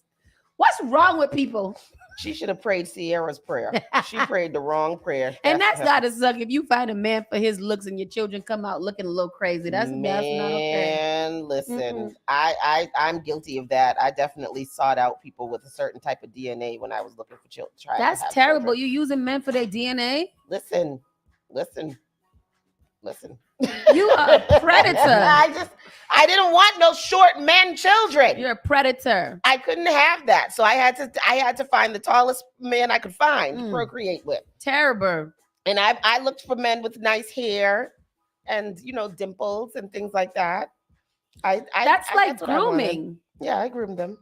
What's wrong with people? She should have prayed Sierra's prayer. She prayed the wrong prayer. And that's gotta suck if you find a man for his looks and your children come out looking a little crazy. That's not okay. And listen, I'm guilty of that. I definitely sought out people with a certain type of DNA when I was looking for children. That's terrible. You using men for their DNA? Listen. You are a predator. I didn't want no short men children. You're a predator. I couldn't have that. So I had to find the tallest man I could find to procreate with. Terrible. And I looked for men with nice hair and dimples and things like that. That's like grooming. Yeah, I groomed them.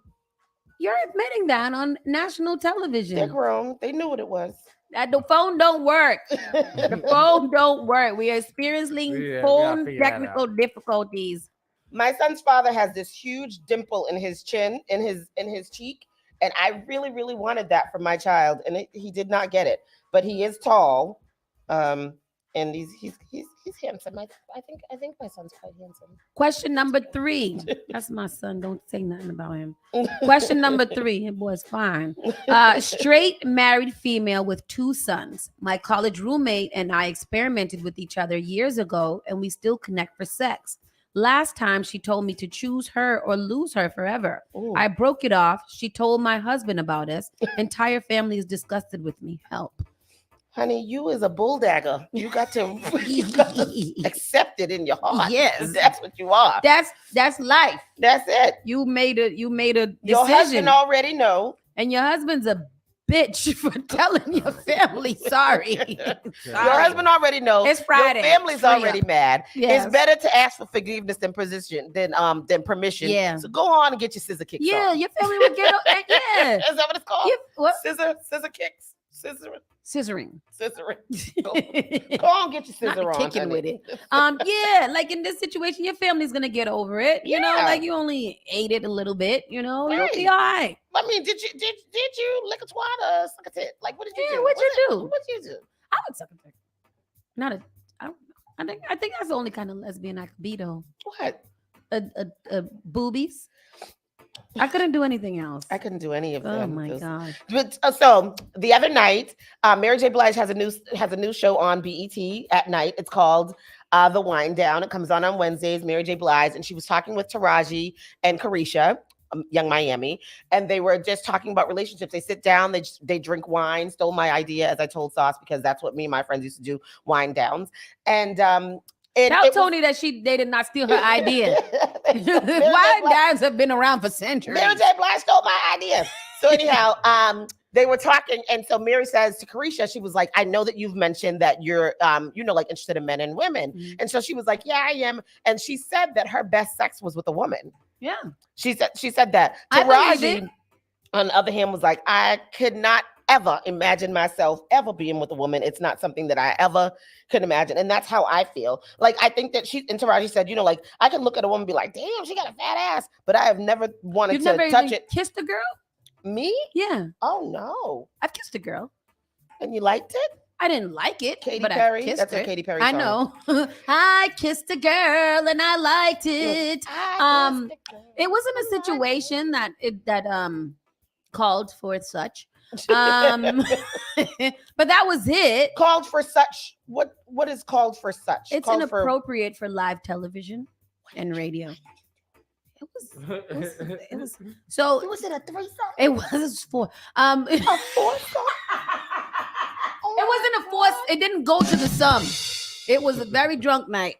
You're admitting that on national television. They're grown. They knew what it was. The phone don't work. The phone don't work. We are experiencing phone technical difficulties. My son's father has this huge dimple in his chin, in his cheek, and I really, really wanted that for my child, and he did not get it. But he is tall, and he's handsome. I think my son's quite handsome. Question number 3. That's my son. Don't say nothing about him. Question number 3. That boy's fine. Straight married female with 2 sons. My college roommate and I experimented with each other years ago, and we still connect for sex. Last time she told me to choose her or lose her forever. Ooh. I broke it off. She told my husband about us. Entire family is disgusted with me. Help. Honey, you is a bulldagger. You got to accept it in your heart. Yes, that's what you are. That's life. That's it. You made a decision. Your husband already know, and your husband's a bitch for telling your family sorry. Your husband already knows. It's Friday. Your family's already mad. Yes. It's better to ask for forgiveness than permission. Yeah. So go on and get your scissor kicks. Yeah, your family would get. Yeah. Is that what it's called? What? Scissor kicks. Scissoring. Go on, get your scissor Not on. kicking honey. with it. Yeah, like in this situation, your family's gonna get over it. You know, like you only ate it a little bit. You know, you'll be all right. I mean, did you lick a twat or suck a tit? Like, what did you do? What'd you do? What'd you do? I would suck a tit. Not a. I think that's the only kind of lesbian I could be though. What? A boobies. I couldn't do anything else. I couldn't do any of them. Oh my god! But so the other night, Mary J. Blige has a new show on BET at night. It's called The Wind Down. It comes on Wednesdays. Mary J. Blige, and she was talking with Taraji and Carisha, Young Miami, and they were just talking about relationships. They sit down, they drink wine. Stole my idea, as I told Sauce, because that's what me and my friends used to do, wind downs. And tell Tony that they did not steal her idea. Wine downs have been around for centuries. Mary J. Blige stole my idea. So anyhow, they were talking, and so Mary says to Carisha, she was like, "I know that you've mentioned that you're, like interested in men and women." Mm-hmm. And so she was like, "Yeah, I am." And she said that her best sex was with a woman. Yeah. She said that. Taraji, on the other hand, was like, I could not ever imagine myself ever being with a woman. It's not something that I ever could imagine. And that's how I feel. Like, I think that and Taraji said, like, I can look at a woman and be like, damn, she got a fat ass. But I have never wanted to touch it. Kissed a girl? Me? Yeah. Oh, no. I've kissed a girl. And you liked it? I didn't like it. Katy but Perry? I kissed That's her. a Katy Perry I song. know. I kissed a girl and I liked it. It wasn't a situation that called for such. But that was it. Called for such. What is called for such? It's called inappropriate for live television and radio. It was so. Was it a threesome? It was four. A foursome? It wasn't a force. It didn't go to the sum. It was a very drunk night.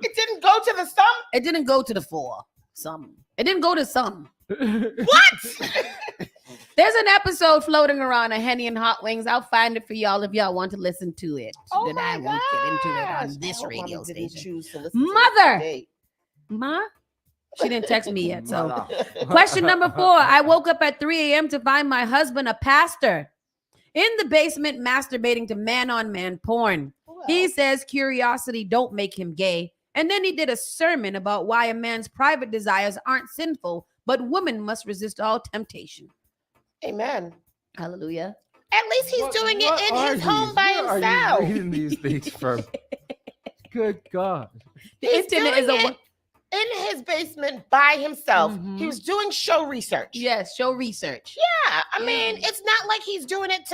It didn't go to the sum? It didn't go to the four. Some. It didn't go to some. What? There's an episode floating around of Henny and Hot Wings. I'll find it for y'all if y'all want to listen to it. Oh, I won't get into it on this radio didn't station. choose to listen Mother! to it. Ma? She didn't text me yet. So, No. Question number 4. I woke up at 3 a.m. to find my husband, a pastor, in the basement masturbating to man-on-man porn. Well. He says curiosity don't make him gay. And then he did a sermon about why a man's private desires aren't sinful, but women must resist all temptation. Amen. Hallelujah. At least he's doing it in his home by himself. Are you reading these things from? Good God. The internet is in his basement by himself. He was doing show research. Yes, show research. Yeah, I mean, it's not like he's doing it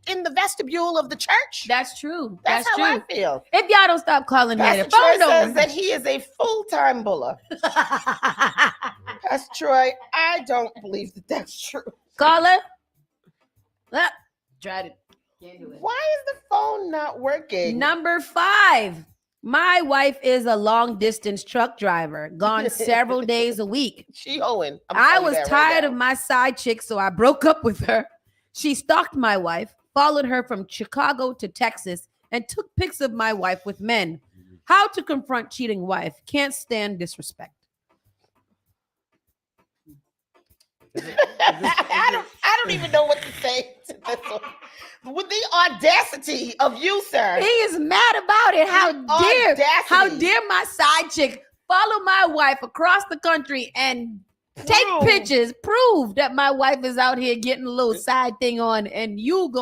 in the vestibule of the church. That's true. That's how I feel. If y'all don't stop calling me, Pastor Troy says that he is a full-time buller. Pastor Troy, I don't believe that that's true. Caller, tried it. Can't do it. Why is the phone not working? Number 5. My wife is a long distance truck driver, gone several days a week. She Owen. I was tired of my side chick, so I broke up with her. She stalked my wife, followed her from Chicago to Texas, and took pics of my wife with men. How to confront cheating wife? Can't stand disrespect. I don't even know what to say to this one. With the audacity of you, sir. He is mad about it. How dare my side chick follow my wife across the country and take pictures, prove that my wife is out here getting a little side thing on, and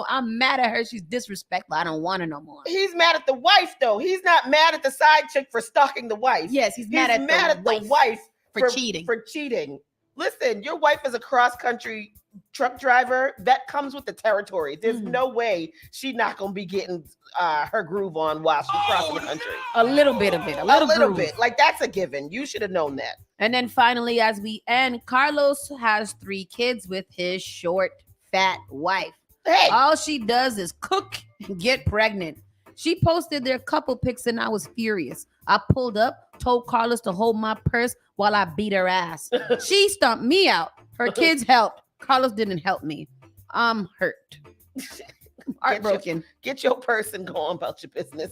I'm mad at her. She's disrespectful. I don't want her no more. He's mad at the wife, though. He's not mad at the side chick for stalking the wife. Yes, he's mad at the wife for cheating. For cheating. Listen, your wife is a cross-country truck driver. That comes with the territory. There's no way she's not going to be getting her groove on while she's crossing the country. A little bit of it. A little bit. Like, that's a given. You should have known that. And then finally, as we end, Carlos has 3 kids with his short, fat wife. Hey. All she does is cook and get pregnant. She posted their couple pics and I was furious. I pulled up, told Carlos to hold my purse while I beat her ass. She stomped me out. Her kids helped. Carlos didn't help me. I'm hurt. Heartbroken. Get your purse and go on about your business.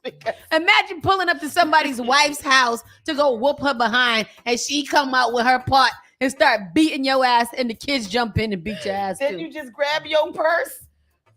Because imagine pulling up to somebody's wife's house to go whoop her behind and she come out with her pot and start beating your ass and the kids jump in and beat your ass then too. You just grab your purse,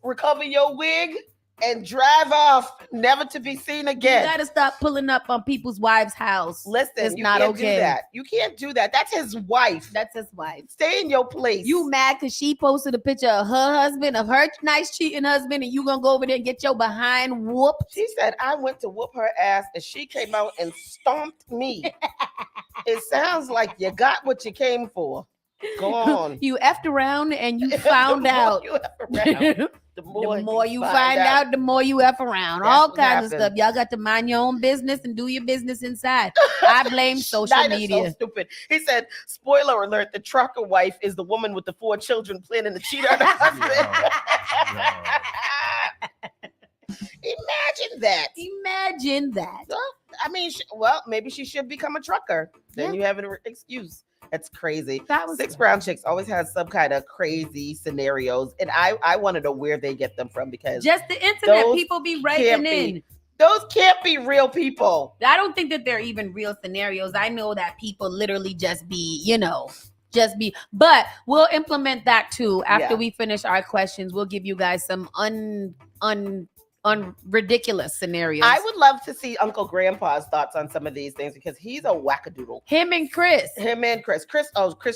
recover your wig, and drive off, never to be seen again. You gotta stop pulling up on people's wives' house. Listen, it's you not can't okay. do that. You can't do that. That's his wife. That's his wife. Stay in your place. You mad because she posted a picture of her husband, of her nice cheating husband, and you gonna go over there and get your behind whooped? She said, I went to whoop her ass, and she came out and stomped me. It sounds like you got what you came for. Go on. You effed around and you found out. The more you find out, the more you F around. That's all what kinds of happened. stuff. Y'all got to mind your own business and do your business inside. I blame social That is media. so stupid. He said, spoiler alert, the trucker wife is the woman with the 4 children planning to cheat on her husband. Imagine that. Imagine that. I mean, maybe she should become a trucker. Then you have an excuse. That's crazy. Six Brown Chicks always has some kind of crazy scenarios, and I want to know where they get them from because just the internet, those people be can't writing be- in. Those can't be real people. I don't think that they're even real scenarios. I know that people literally just be, but we'll implement that too. After we finish our questions, we'll give you guys some ridiculous scenarios. I would love to see Uncle Grandpa's thoughts on some of these things because he's a wackadoodle. Him and Chris. Chris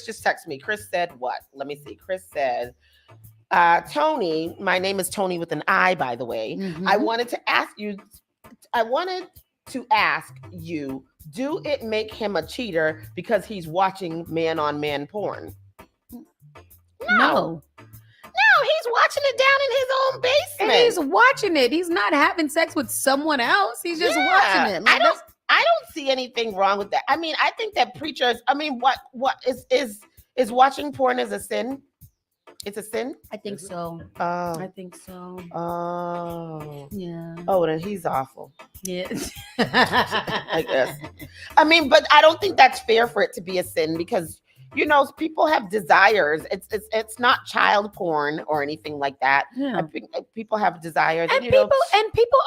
just texted me. Chris said what? Let me see. Chris said, Tony, my name is Tony with an I, by the way. Mm-hmm. I wanted to ask you, do it make him a cheater because he's watching man-on-man porn? No. No, he's watching it down in his own basement. And he's watching it. He's not having sex with someone else. He's just watching it. I don't see anything wrong with that. I mean, I think that preachers, what is watching porn is a sin? It's a sin? I think so. I think so. Oh. Yeah. Oh, then he's awful. Yeah. I guess. I mean, but I don't think that's fair for it to be a sin because people have desires. It's not child porn or anything like that. Yeah. I think people have desires. And people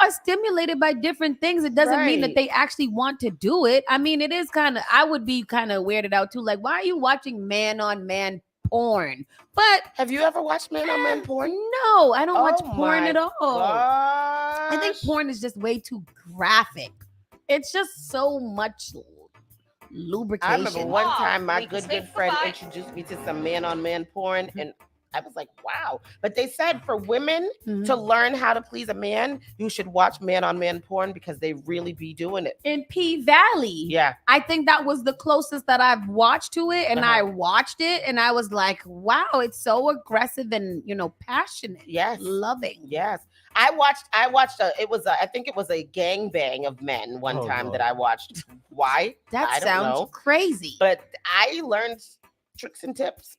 are stimulated by different things. It doesn't mean that they actually want to do it. I mean, it is I would be kind of weirded out too. Like, why are you watching man-on-man porn? But have you ever watched man-on-man porn? No, I don't watch porn at all. Gosh. I think porn is just way too graphic. It's just so much lubrication. I remember one time my good friend introduced me to some man-on-man porn, and I was like, wow. But they said for women to learn how to please a man, you should watch man-on-man porn because they really be doing it. In P Valley. Yeah. I think that was the closest that I've watched to it. And I watched it and I was like, wow, it's so aggressive and, passionate. Yes. Loving. Yes. I watched I think it was a gangbang of men one time that I watched. Why? That sounds crazy. But I learned tricks and tips.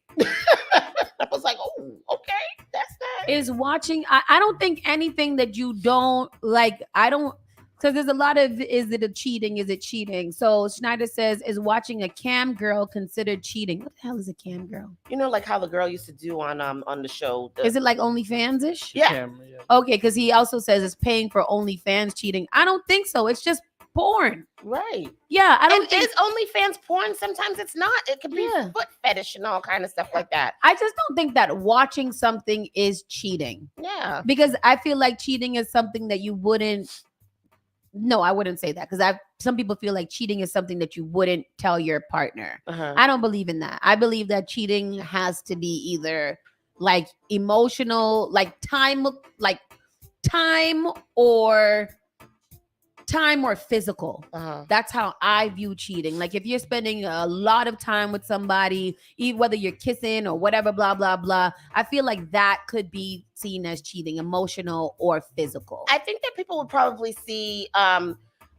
I was like, oh, okay, that's nice. Is watching, I don't think anything that you don't like, because there's a lot of, is it cheating? So Schneider says, is watching a cam girl considered cheating? What the hell is a cam girl? Like how the girl used to do on the show. Is it like OnlyFans-ish? Yeah. Camera, yeah. Okay, because he also says it's paying for OnlyFans cheating. I don't think so. It's just porn. Right. Yeah, I don't think is OnlyFans porn. Sometimes it's not. It could be foot fetish and all kind of stuff like that. I just don't think that watching something is cheating. Yeah. Because I feel like cheating is something that you wouldn't. No, I wouldn't say that because some people feel like cheating is something that you wouldn't tell your partner. I don't believe in that. I believe that cheating has to be either like emotional, like time or physical. That's how I view cheating. Like if you're spending a lot of time with somebody, whether you're kissing or whatever, blah, blah, blah, I feel like that could be seen as cheating, emotional or physical. I think that people would probably see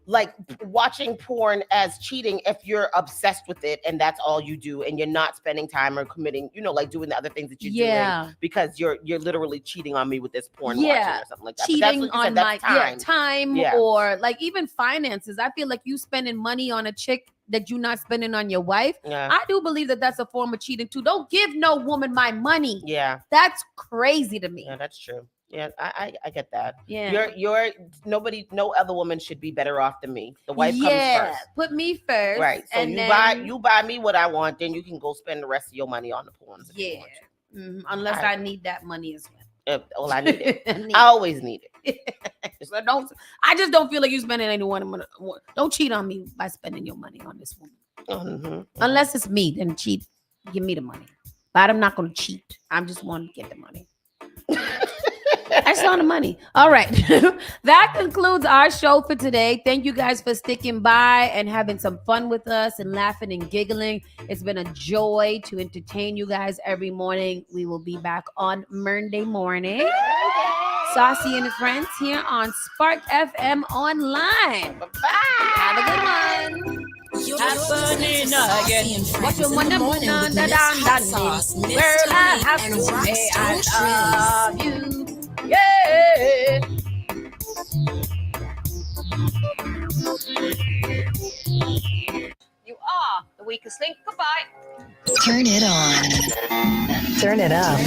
like watching porn as cheating if you're obsessed with it and that's all you do and you're not spending time or committing, like doing the other things that you're doing because you're literally cheating on me with this porn watching or something like that. Cheating on my time Yeah. or like even finances. I feel like you spending money on a chick that you're not spending on your wife. Yeah. I do believe that that's a form of cheating too. Don't give no woman my money. Yeah. That's crazy to me. Yeah, that's true. Yeah, I get that. Yeah. No other woman should be better off than me. The wife comes first. Put me first. Right. So you buy me what I want, then you can go spend the rest of your money on the porn. Yeah. Unless I need that money as well. Well, I need it. I always need it. So I just don't feel like you spending anyone. Don't cheat on me by spending your money on this woman. Unless it's me, then cheat. Give me the money. But I'm not going to cheat. I just want to get the money. I just want the money. All right. That concludes our show for today. Thank you guys for sticking by and having some fun with us and laughing and giggling. It's been a joy to entertain you guys every morning. We will be back on Monday morning. Saucy and friends here on Spark FM Online. Bye-bye. Have a good one. Happening again. What you want to know? Girl, I have to say I love you. Yeah. You are the weakest link. Goodbye. Turn it on. Turn it up.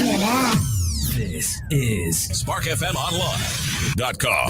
This is SparkFMOnline.com.